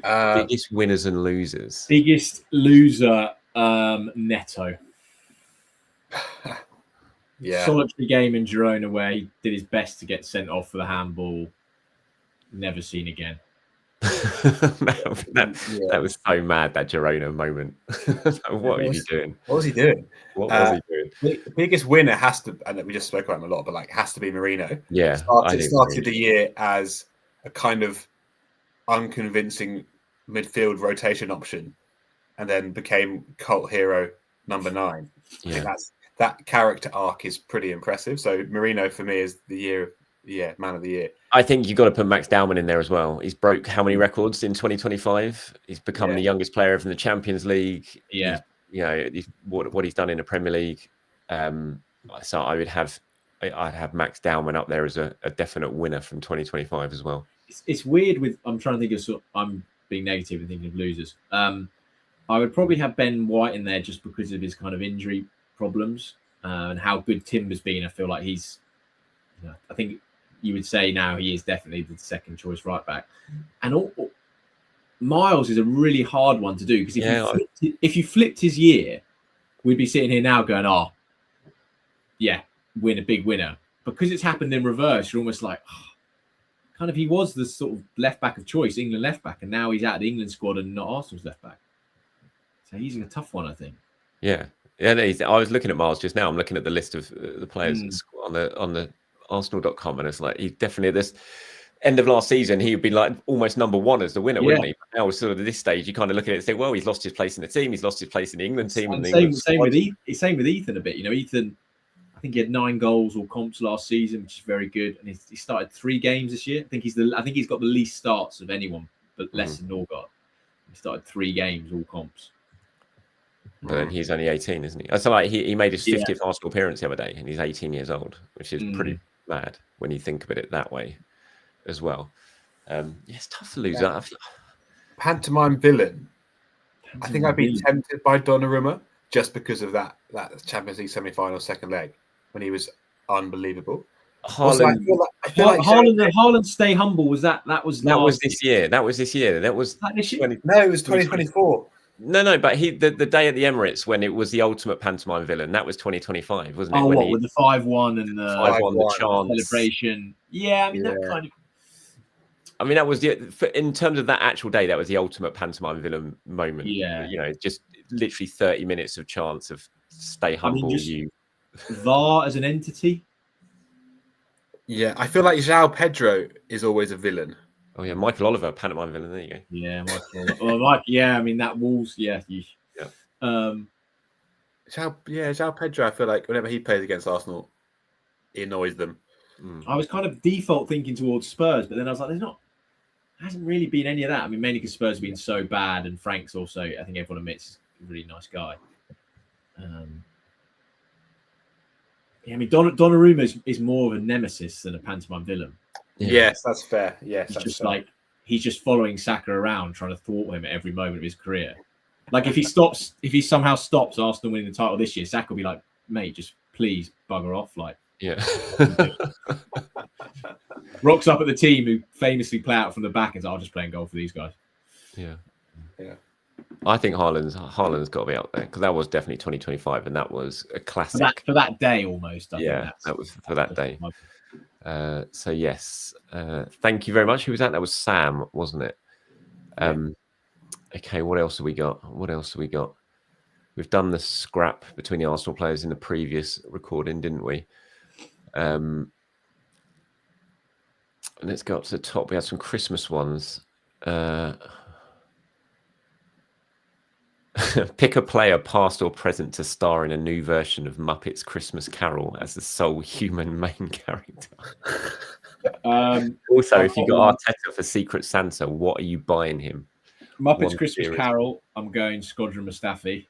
Biggest winners and losers. Biggest loser, Neto. Yeah. Solitary game in Girona where he did his best to get sent off for the handball. Never seen again. That was so mad, that Girona moment. What was he doing? What was he doing? What was he doing? The biggest winner has to, and we just spoke about him a lot, but like has to be Marino. Yeah, started the year as a kind of unconvincing midfield rotation option, and then became cult hero number 9. I think that character arc is pretty impressive. So Marino for me is man of the year. I think you've got to put Max Dowman in there as well. He's broke how many records in 2025? He's become the youngest player in the Champions League. Yeah. What he's done in the Premier League. So I'd have Max Dowman up there as a definite winner from 2025 as well. It's weird I'm trying to think of I'm being negative and thinking of losers. I would probably have Ben White in there just because of his kind of injury problems and how good Timber's been. I feel like he's, I think you would say now he is definitely the second choice right back. And Miles is a really hard one to do because if you flipped his year, we'd be sitting here now going, win a big winner. Because it's happened in reverse, you're almost like, kind of he was the sort of left back of choice, England left back, and now he's out of the England squad and not Arsenal's left back. So he's a tough one, I think. Yeah. I was looking at Miles just now. I'm looking at the list of the players on the Arsenal.com, and it's like he definitely at this end of last season he would be like almost number 1 as the winner, wouldn't he? But now sort of at this stage, you kind of look at it and say, well, he's lost his place in the team, he's lost his place in the England team, and same with Ethan a bit. Ethan, I think he had 9 goals or comps last season, which is very good, and he started 3 games this year. I think he's got the least starts of anyone, but less than Norgard. He started 3 games, all comps. But then he's only 18, isn't he? So like he made his 50th Arsenal appearance the other day, and he's 18 years old, which is pretty mad when you think of it that way as well. It's tough to lose. Pantomime villain. I think I'd be tempted by Donnarumma just because of that Champions League semi-final second leg when he was unbelievable. Haaland stay humble. That was this year. That was this year. That was this year? No, it was 2024. No, but the day at the Emirates when it was the ultimate pantomime villain, that was 2025, wasn't it? With the 5-1 and the 5-1, the chance celebration. Yeah, I mean that kind of. I mean that was in terms of that actual day, that was the ultimate pantomime villain moment. Yeah, just literally 30 minutes of chance of stay humble. VAR as an entity. Yeah, I feel like João Pedro is always a villain. Oh yeah, Michael Oliver, pantomime villain. There you go. Yeah, Michael. I mean that Wolves. Yeah. João Pedro. I feel like whenever he plays against Arsenal, he annoys them. I was kind of default thinking towards Spurs, but then I was like, hasn't really been any of that. I mean, mainly because Spurs have been so bad, and Frank's also, I think everyone admits, is a really nice guy. I mean, Donnarumma is more of a nemesis than a pantomime villain. Yeah. Yes, that's fair. Yes, he's just following Saka around, trying to thwart him at every moment of his career. Like if he somehow stops Arsenal winning the title this year, Saka will be like, mate, just please bugger off. Like, rocks up at the team who famously play out from the back and says, I'll just play and goal for these guys. Yeah. I think Haaland's got to be up there because that was definitely 2025, and that was a classic for that day almost. I think that was for that day. So yes, thank you very much. Who was that? That was Sam, wasn't it? Okay, what else have we got? We've done the scrap between the Arsenal players in the previous recording, didn't we? Let's go up to the top. We had some Christmas ones. Pick a player, past or present, to star in a new version of Muppets Christmas Carol as the sole human main character. Also, if you got Arteta for Secret Santa, what are you buying him? Muppets Christmas Carol, I'm going Squadron Mustafi.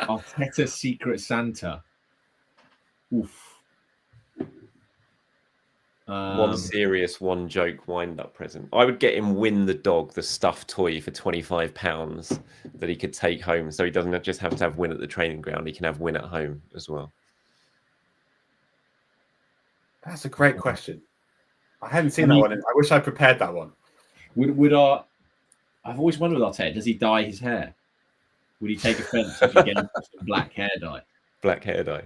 Arteta Secret Santa. Oof. One serious, one joke wind-up present. I would get him Win the Dog, the stuffed toy, for £25 that he could take home, so he doesn't just have to have Win at the training ground. He can have Win at home as well. That's a great question. I hadn't seen that one. I wish I prepared that one. I've always wondered with Arteta, does he dye his hair? Would he take offence if you get him some black hair dye? Black hair dye.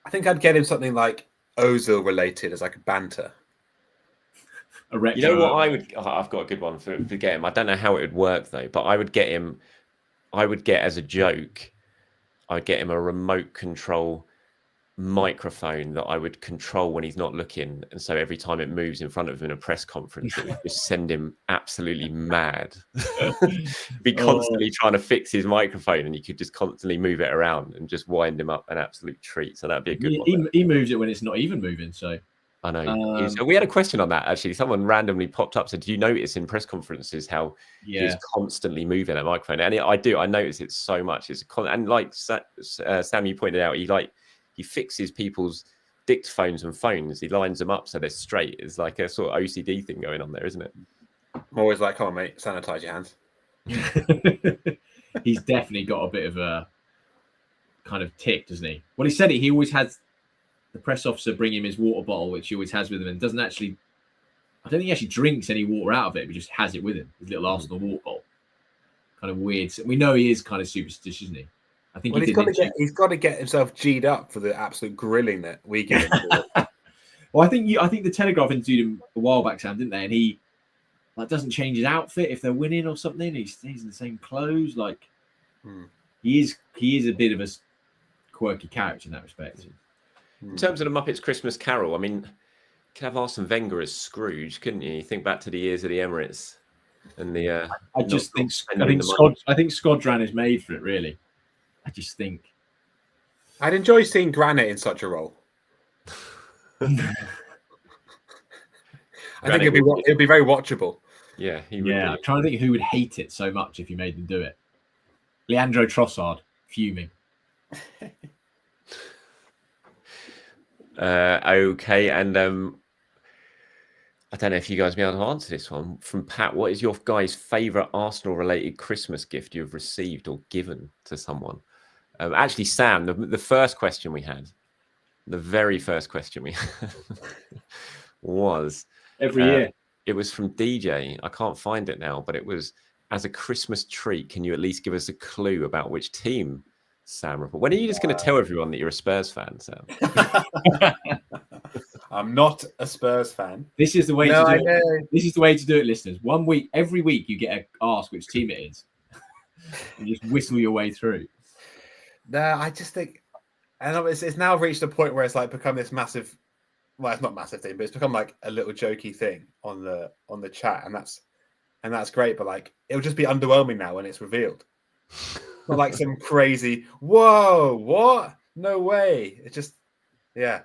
I think I'd get him something like Ozil related as like a banter. You know what I would? I've got a good one for get him. I don't know how it would work though, but I would get him. I would get as a joke. I'd get him a remote control microphone that I would control when he's not looking, and so every time it moves in front of him in a press conference, it would just send him absolutely mad. Be constantly trying to fix his microphone, and you could just constantly move it around and just wind him up an absolute treat. So that'd be a good one. He moves it when it's not even moving. So I know. We had a question on that actually. Someone randomly popped up said, "Do you notice in press conferences how he's constantly moving that microphone?" And I do. I notice it so much. It's and like Sam, you pointed out, he fixes people's dictaphones and phones. He lines them up so they're straight. It's like a sort of OCD thing going on there, isn't it? I'm always like, come on, mate, sanitize your hands. He's definitely got a bit of a kind of tick, doesn't he? Well, he said it. He always has the press officer bring him his water bottle, which he always has with him, and doesn't actually. I don't think he actually drinks any water out of it, but just has it with him. His little Arsenal water bottle. Kind of weird. We know he is kind of superstitious, isn't he? I think he's got to get himself G'd up for the absolute grilling that we give him. Well, I think the Telegraph interviewed him a while back, Sam, didn't they? And he doesn't change his outfit if they're winning or something. He stays in the same clothes. Like he is a bit of a quirky character in that respect. In terms of the Muppets Christmas Carol, I mean, you could have Arsene Wenger as Scrooge, couldn't you? You think back to the years of the Emirates and the. I think Squadron is made for it, really. I just think I'd enjoy seeing Granite in such a role. I think it'd be very watchable. Yeah, I'm trying to think who would hate it so much if you made them do it. Leandro Trossard, fuming. Okay, and I don't know if you guys will be able to answer this one from Pat. What is your guys' favourite Arsenal-related Christmas gift you've received or given to someone? Actually, Sam, the first question we had, the very first question we had was every year. It was from DJ. I can't find it now, but it was, as a Christmas treat, can you at least give us a clue about which team Sam reported? When are you just going to tell everyone that you're a Spurs fan, Sam? I'm not a Spurs fan. This is the way to do it. This is the way to do it, listeners. Every week you get asked which team it is, and just whistle your way through. No, I just think, and it's now reached a point where it's like become this massive. Well, it's not massive thing, but it's become like a little jokey thing on the chat, and that's great. But like, it'll just be underwhelming now when it's revealed. Not like some crazy, whoa, what? No way! It's just, yeah.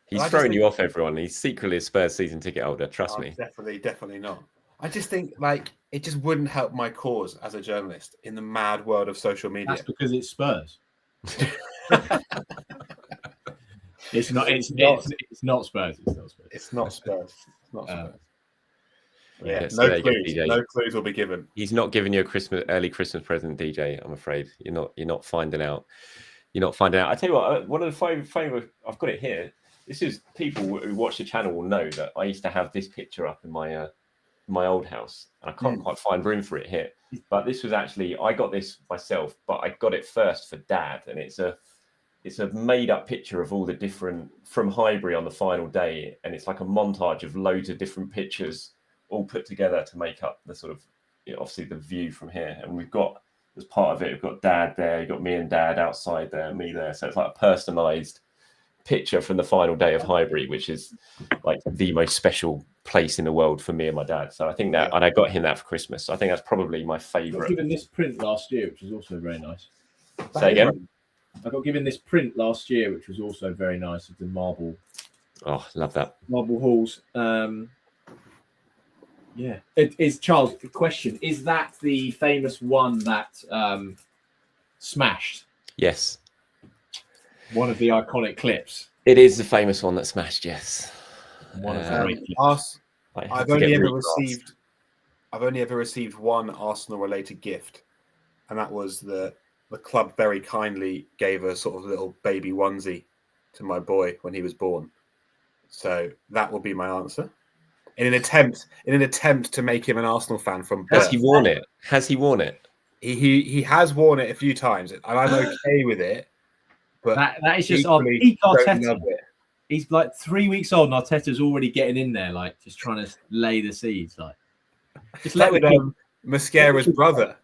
He's throwing you off, everyone. He's secretly a Spurs season ticket holder. Trust me. Definitely not. I just think like it just wouldn't help my cause as a journalist in the mad world of social media. That's because it's Spurs. It's not Spurs. It's not Spurs. It's not Spurs. Yeah, no clues will be given. He's not giving you a early Christmas present, DJ. I'm afraid you're not finding out. I tell you what, one of the favorite. I've got it here. This is people who watch the channel will know that I used to have this picture up in my old house, and I can't quite find room for it here. But this was actually, I got this myself, but I got it first for Dad, and it's a made up picture of all the different from Highbury on the final day, and it's like a montage of loads of different pictures all put together to make up the sort of, obviously the view from here. And we've got, as part of it, we've got Dad there, you've got me and Dad outside there, me there. So it's like a personalised picture from the final day of Highbury, which is like the most special place in the world for me and my dad. So I think that, and I got him that for Christmas. So I think that's probably my favourite. I got given this print last year, which was also very nice. Say again? I got given this print last year, which was also very nice, of the marble. Oh, love that. Marble halls. Yeah. It is, Charles, the question, is that the famous one that smashed? Yes. One of the iconic clips. It is the famous one that smashed, yes. One of the I've only ever received one Arsenal related gift, and that was the club very kindly gave a sort of little baby onesie to my boy when he was born. So that will be my answer. In an attempt to make him an Arsenal fan from birth. Has he worn it? Has he worn it? He has worn it a few times, and I'm okay with it. But that is just our peak Arteta. He's like 3 weeks old, and Arteta's already getting in there, like just trying to lay the seeds. Like, just let Mascara's brother.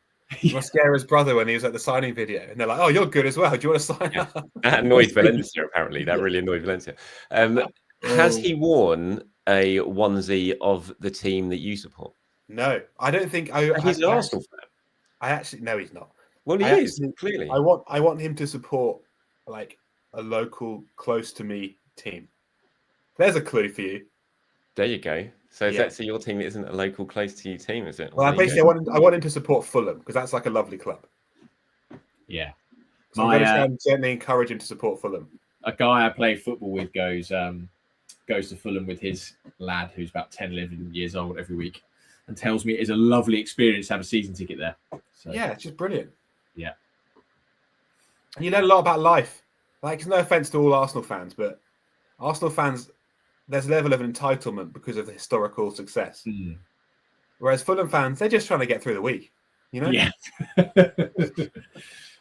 Mascara's brother when he was at the signing video, and they're like, "Oh, you're good as well. Do you want to sign up?" That annoyed Valencia. Apparently, that really annoyed Valencia. Has he worn a onesie of the team that you support? No, I don't think. He's an Arsenal fan. No, he's not. Well, he is clearly. I want him to support like a local, close to me team. There's a clue for you. There you go. So that's your team that isn't a local, close to you team, is it? Well, I want him to support Fulham because that's like a lovely club. Yeah. So I'm going to gently encourage him to support Fulham. A guy I play football with goes to Fulham with his lad who's about 10, 11 years old every week, and tells me it is a lovely experience to have a season ticket there. So, yeah, it's just brilliant. Yeah. And you learn a lot about life. Like, no offense to all Arsenal fans, but Arsenal fans, there's a level of entitlement because of the historical success. Mm. Whereas Fulham fans, they're just trying to get through the week. You know? Yeah.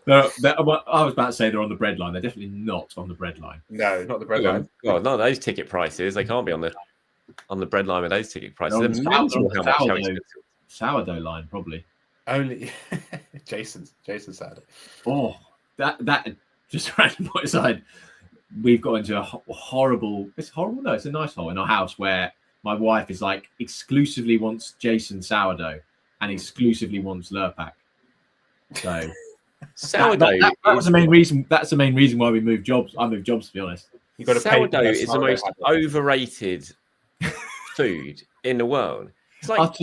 No, I was about to say they're on the breadline. They're definitely not on the breadline. No, not the breadline. God, no, those ticket prices. They can't be on the breadline with those ticket prices. Sourdough line, probably. Only Jason's sourdough. Oh, that just random point aside. We've got into a horrible. It's horrible. No, it's a nice hole in our house where my wife is like exclusively wants Jason sourdough and exclusively wants Lurpak. So sourdough. That was the main reason. That's the main reason why we moved jobs. I moved jobs, to be honest. You got to sourdough is the most overrated food in the world. It's like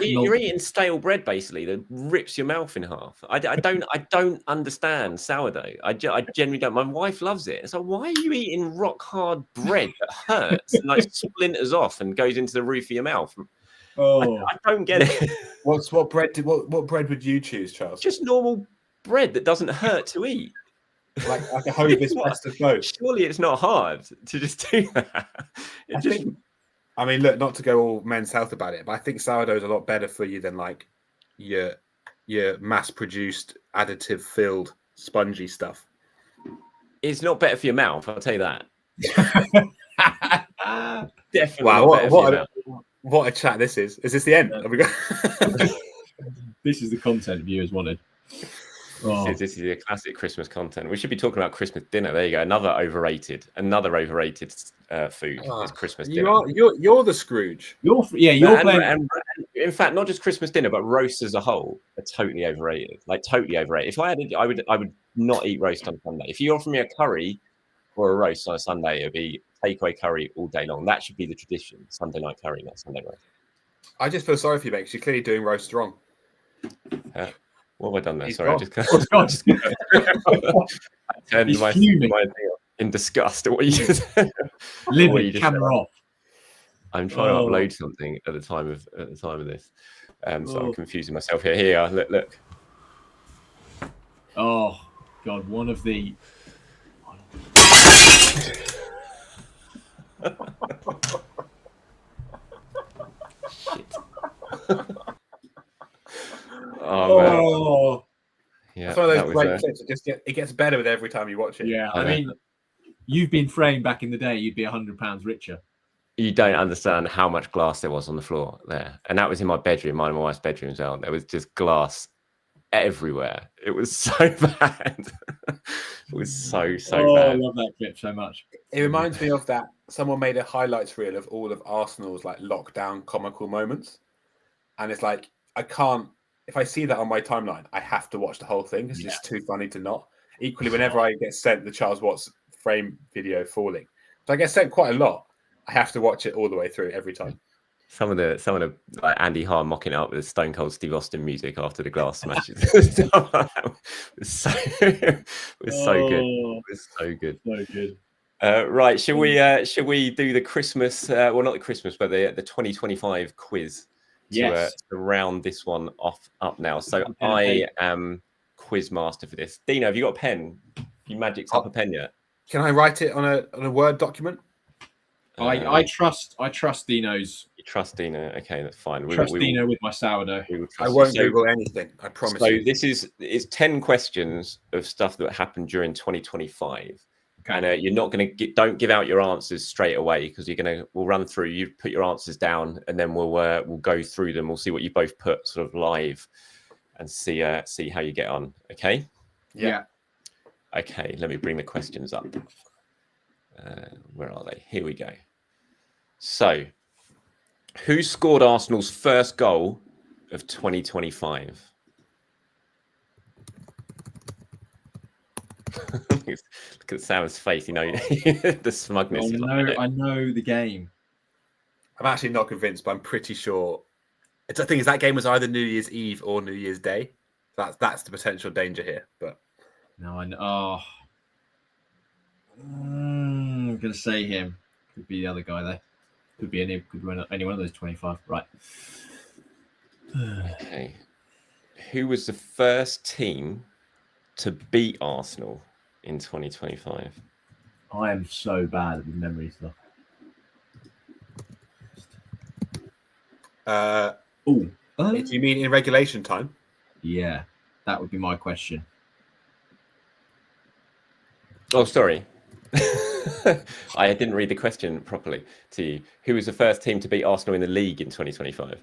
you're eating stale bread basically that rips your mouth in half. I don't understand sourdough. I genuinely don't. My wife loves it. It's like, why are you eating rock hard bread that hurts and like splinters off and goes into the roof of your mouth? Oh, I don't get it. What bread would you choose, Charles? Just normal bread that doesn't hurt to eat. Like a Hovis best of both. Surely it's not hard to just do that. I mean, look, not to go all Men's Health about it, but I think sourdough is a lot better for you than like your mass-produced, additive-filled, spongy stuff. It's not better for your mouth, I'll tell you that. Definitely. Wow, what a chat this is. Is this the end? Have we got... This is the content viewers wanted. Oh. This is the classic Christmas content. We should be talking about Christmas dinner. There you go. Another overrated food is Christmas dinner. You're the Scrooge. You're playing. And in fact, not just Christmas dinner, but roast as a whole are totally overrated. Like totally overrated. If I had it, I would not eat roast on Sunday. If you offer me a curry or a roast on a Sunday, it'd be takeaway curry all day long. That should be the tradition. Sunday night curry, not Sunday roast. I just feel sorry for you, mate, because you're clearly doing roast wrong. What have I done there? He's Sorry, gone. I turned my thing in disgust at what you just said. Livid camera off. I'm trying to upload something at the time of this, so I'm confusing myself here. Here, look. Oh God, one of the. one of That those was, great clips. It gets better with every time you watch it. Yeah, I I know. mean, you've been framed back in the day. You'd be £100 richer. You don't understand how much glass there was on the floor there. And that was in my bedroom, mine and my wife's bedroom as well. There was just glass everywhere. It was so bad. It was so I bad. love that clip so much. It reminds me of that someone made a highlights reel of all of Arsenal's like lockdown comical moments, and it's like I can't. If I see that on my timeline, I have to watch the whole thing. It's just too funny to not. Equally, whenever I get sent the Charles Watts frame video falling, so I get sent quite a lot. I have to watch it all the way through every time. Some of the like Andy Hahn mocking it up with Stone Cold Steve Austin music after the glass smashes. It was so good. It was so good. So good. Right, should we do the Christmas? Well, not the Christmas, but the 2025 quiz to round this one up now. So I am quiz master for this. Dino, have you got a pen? You magicked up a pen yet? Can I write it on a Word document? I trust Dino's. You trust Dino? Okay, that's fine. Trust Dino with my sourdough. I won't Google anything. I promise you. So it's 10 questions of stuff that happened during 2025. Okay. And you're not going to don't give out your answers straight away because we'll run through. You put your answers down, and then we'll go through them. We'll see what you both put sort of live, and see how you get on. Okay. Yeah. Okay. Let me bring the questions up. Where are they? Here we go. So, who scored Arsenal's first goal of 2025? Look at Sam's face. You know the smugness. I know the game. I'm actually not convinced, but I'm pretty sure. The thing is, that game was either New Year's Eve or New Year's Day. That's the potential danger here. But no, I know. I'm gonna say him. Could be the other guy there. Could be any one of those 25. Right. Okay. Who was the first team to beat Arsenal in 2025? I am so bad with memory stuff. Do you mean in regulation time? Yeah, that would be my question. Oh, sorry. I didn't read the question properly to you. Who was the first team to beat Arsenal in the league in 2025?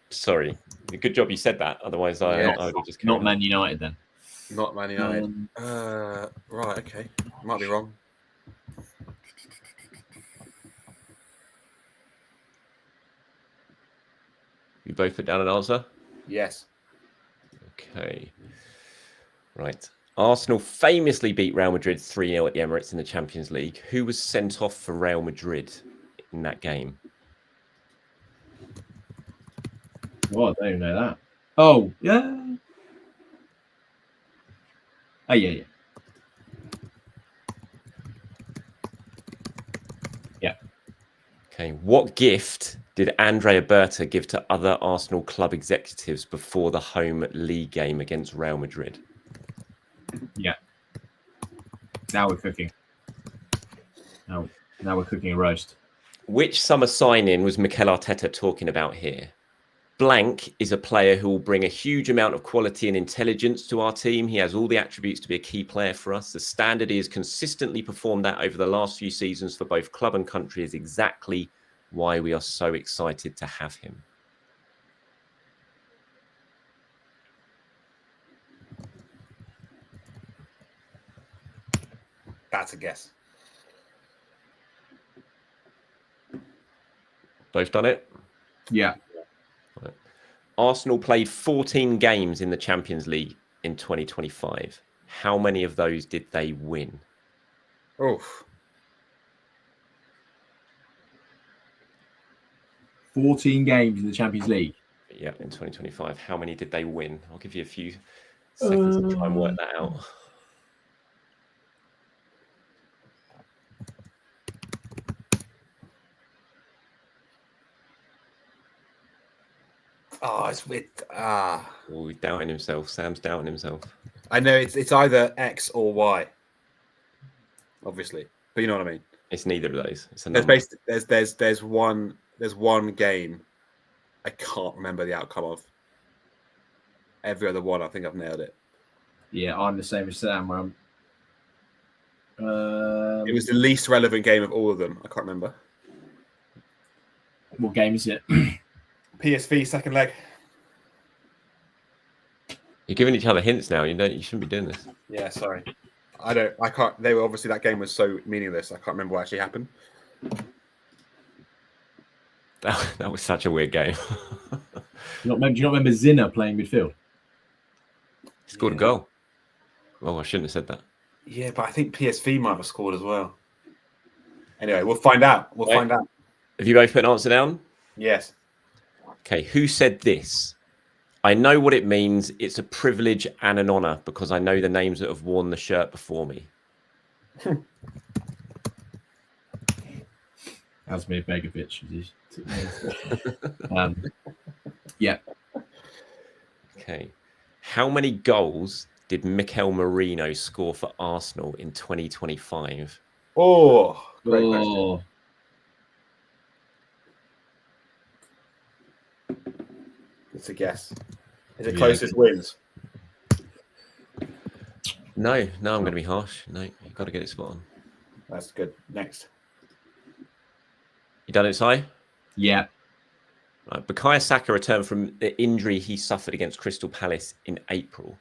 Sorry. Good job you said that. Otherwise, I would have just not Man United then. Not Man United. Right. Okay. Might be wrong. You both put down an answer? Yes. Okay. Right. Arsenal famously beat Real Madrid 3-0 at the Emirates in the Champions League. Who was sent off for Real Madrid in that game? Well, I don't even know that. Oh, yeah. Oh, yeah. Yeah. Okay. What gift did Andrea Berta give to other Arsenal club executives before the home league game against Real Madrid? Yeah. Now we're cooking. Now we're cooking a roast. Which summer sign-in was Mikel Arteta talking about here? Blank is a player who will bring a huge amount of quality and intelligence to our team. He has all the attributes to be a key player for us. The standard he has consistently performed at over the last few seasons for both club and country is exactly why we are so excited to have him. That's a guess. Both done it? Yeah. Right. Arsenal played 14 games in the Champions League in 2025. How many of those did they win? Oof. 14 games in the Champions League. Yeah, in 2025. How many did they win? I'll give you a few seconds to try and work that out. Oh, it's with Oh, he's doubting himself. Sam's doubting himself. I know it's either X or Y. Obviously, but you know what I mean. It's neither of those. It's a number. There's one game I can't remember the outcome of. Every other one, I think I've nailed it. Yeah, I'm the same as Sam. Where I'm. It was the least relevant game of all of them. I can't remember. What game is it? PSV second leg. You're giving each other hints now. You shouldn't be doing this. Yeah, sorry. I can't. They were obviously that game was so meaningless. I can't remember what actually happened. That was such a weird game. Do you not remember Zinner playing midfield? He scored a goal. Oh, I shouldn't have said that. Yeah, but I think PSV might have scored as well. Anyway, we'll find out. We'll find out. Have you both put an answer down? Yes. Okay, who said this? I know what it means. It's a privilege and an honour because I know the names that have worn the shirt before me. Asmir Begovic. Yeah. Okay. How many goals did Mikel Merino score for Arsenal in 2025? Oh, great question. It's a guess. Is it closest wins? No, I'm going to be harsh. No, you've got to get it spot on. That's good. Next. You done it, Si? Yeah. Right. Bukayo Saka returned from the injury he suffered against Crystal Palace in April.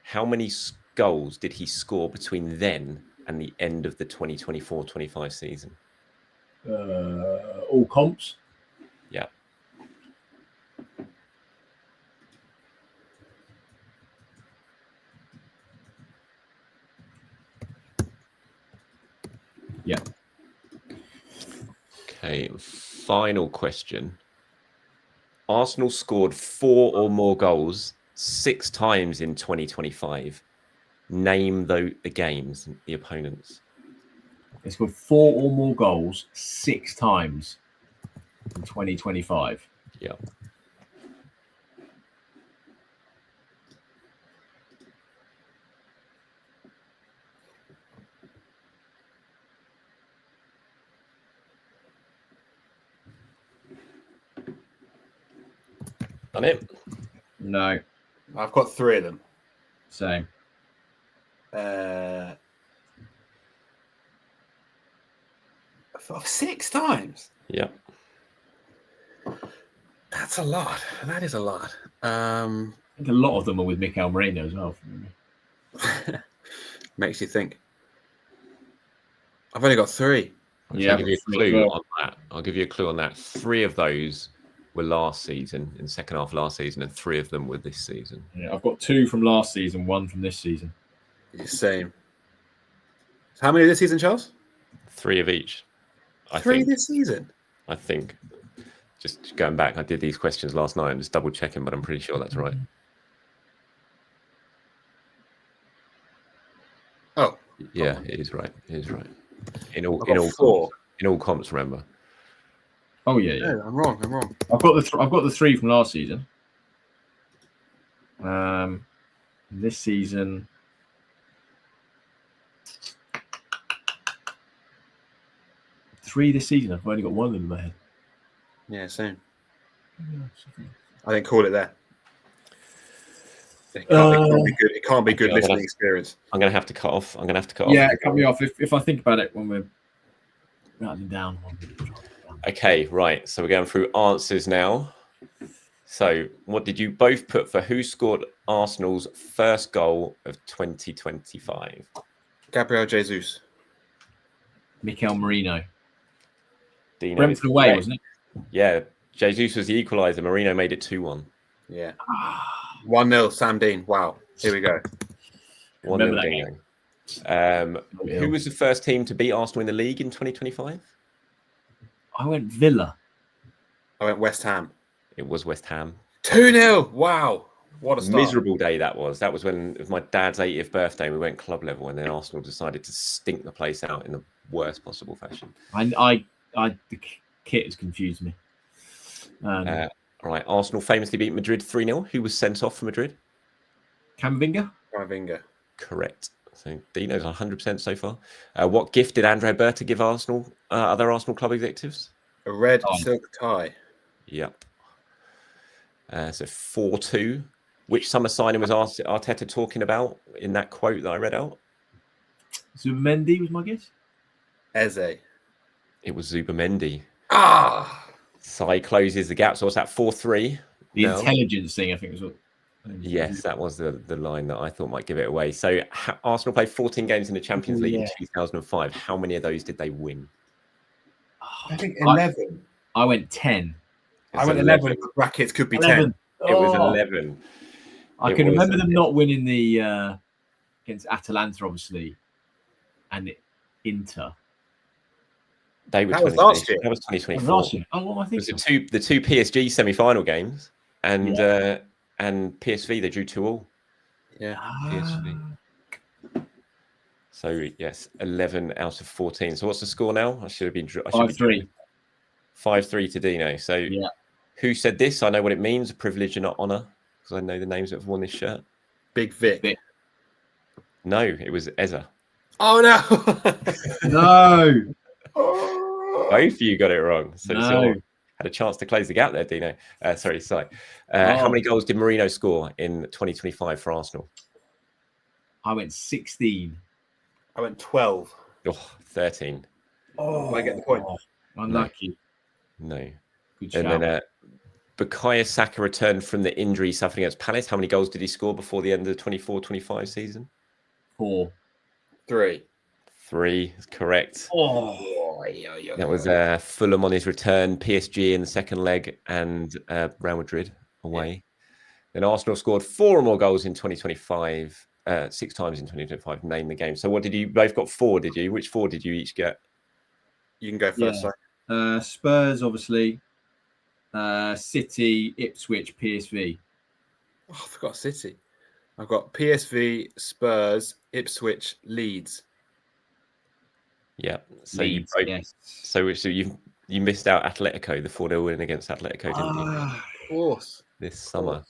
How many goals did he score between then and the end of the 2024-25 season? All comps? Yeah. Yeah. Okay, final question. Arsenal scored 4 or more goals 6 times in 2025. Name the games, the opponents. They scored 4 or more goals 6 times in 2025. Yeah. Done it? No. I've got 3 of them. Same. 6 times? Yeah. That's a lot. That is a lot. I think a lot of them are with Mikel Merino as well. Makes you think. I've only got 3. I'll give you a clue on that. I'll give you a clue on that. 3 of those were last season, in the second half of last season, and 3 of them were this season. Yeah, I've got 2 from last season, 1 from this season. Same. So how many this season, Charles? 3 of each. 3 this season? I think. Just going back, I did these questions last night. I'm just double checking, but I'm pretty sure that's right. Oh. Yeah, it is right. It is right. In all comps, remember. Oh yeah. No, I'm wrong. I've got the 3 from last season. This season, three this season. I've only got 1 in my head. Yeah, same. I think call it there. It can't be good listening experience. I'm going to have to cut off. Yeah, cut me off if I think about it when we're rattling down. Okay, right. So we're going through answers now. So what did you both put for who scored Arsenal's first goal of 2025? Gabriel Jesus. Mikel Merino. Dino Brentford away, wasn't it? Yeah. Jesus was the equaliser. Merino made it 2-1. Yeah. 1-0, Sam Dean. Wow. Here we go. 1-0 Dino. Who was the first team to beat Arsenal in the league in 2025? I went Villa. I went West Ham. It was West Ham. 2-0. Wow. What a start. Miserable day that was. That was when it was my dad's 80th birthday. We went club level, and then Arsenal decided to stink the place out in the worst possible fashion. The kit has confused me. Right. Arsenal famously beat Madrid 3-0. Who was sent off for Madrid? Camavinga. Correct. So Dino's 100% so far. What gift did Andre Berta give Arsenal? Other Arsenal club executives? A red silk tie. Yep. So 4-2. Which summer signing was Arteta talking about in that quote that I read out? Zubimendi was my guess. Eze. It was Zubimendi. Ah, Sai closes the gap. So what's that? 4-3. The intelligence thing, I think, was what. Yes, that was the line that I thought might give it away. So Arsenal played 14 games in the Champions League in 2005. How many of those did they win? I think 11. I went 10. I went 11. Brackets could be 11. 10. It was 11. I can remember them not winning the against Atalanta, obviously, and Inter. That was last year. That was 2024. Last year. Oh, what am I thinking? It was the two PSG semi-final games, and PSV they drew 2-2. Yeah. PSV. So yes, 11 out of 14. So what's the score now? I should have been 5-3. 5-3 to Dino. So who said this? I know what it means. A privilege and not honor, because I know the names that have worn this shirt. Big Vic. No, it was Eza. Oh no! No. Both of you got it wrong. So No. had a chance to close the gap there, Dino. Sorry, Si. How many goals did Marino score in 2025 for Arsenal? I went 16. I went 12. 13. Oh, I get the point. Unlucky. No. Good shout. And then Bukayo Saka returned from the injury suffered against Palace. How many goals did he score before the end of the 24-25 season? 4. 3. 3 is correct. That was Fulham on his return, PSG in the second leg, and Real Madrid away. Then Arsenal scored 4 or more goals in 2025, 6 times in 2025. Name the game. So what did you both got? 4? Did you? Which 4 did you each get? You can go first. Spurs, obviously. City, Ipswich, PSV. Oh, I forgot City. I've got PSV, Spurs, Ipswich, Leeds. Yeah. So Leeds, so you missed out Atletico, the 4-0 win against Atletico, didn't you? Of course. This summer.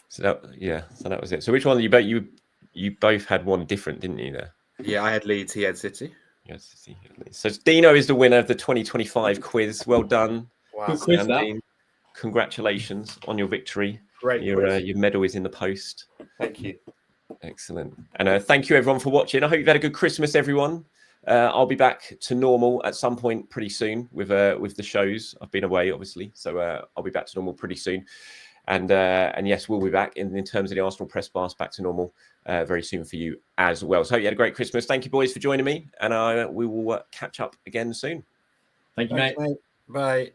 So that was it. So which one you both had one different, didn't you there? Yeah, I had Leeds, he had City. Yes, so Dino is the winner of the 2025 quiz. Well done. Wow. Good quiz, Congratulations on your victory. Great your medal is in the post. Thank you. Excellent. And thank you everyone for watching. I hope you've had a good Christmas, everyone. I'll be back to normal at some point pretty soon with the shows. I've been away, obviously, so I'll be back to normal pretty soon. And yes, we'll be back in terms of the Arsenal press pass back to normal very soon for you as well. So hope you had a great Christmas. Thank you, boys, for joining me, and we will catch up again soon. Thank you, Thanks, mate. Bye.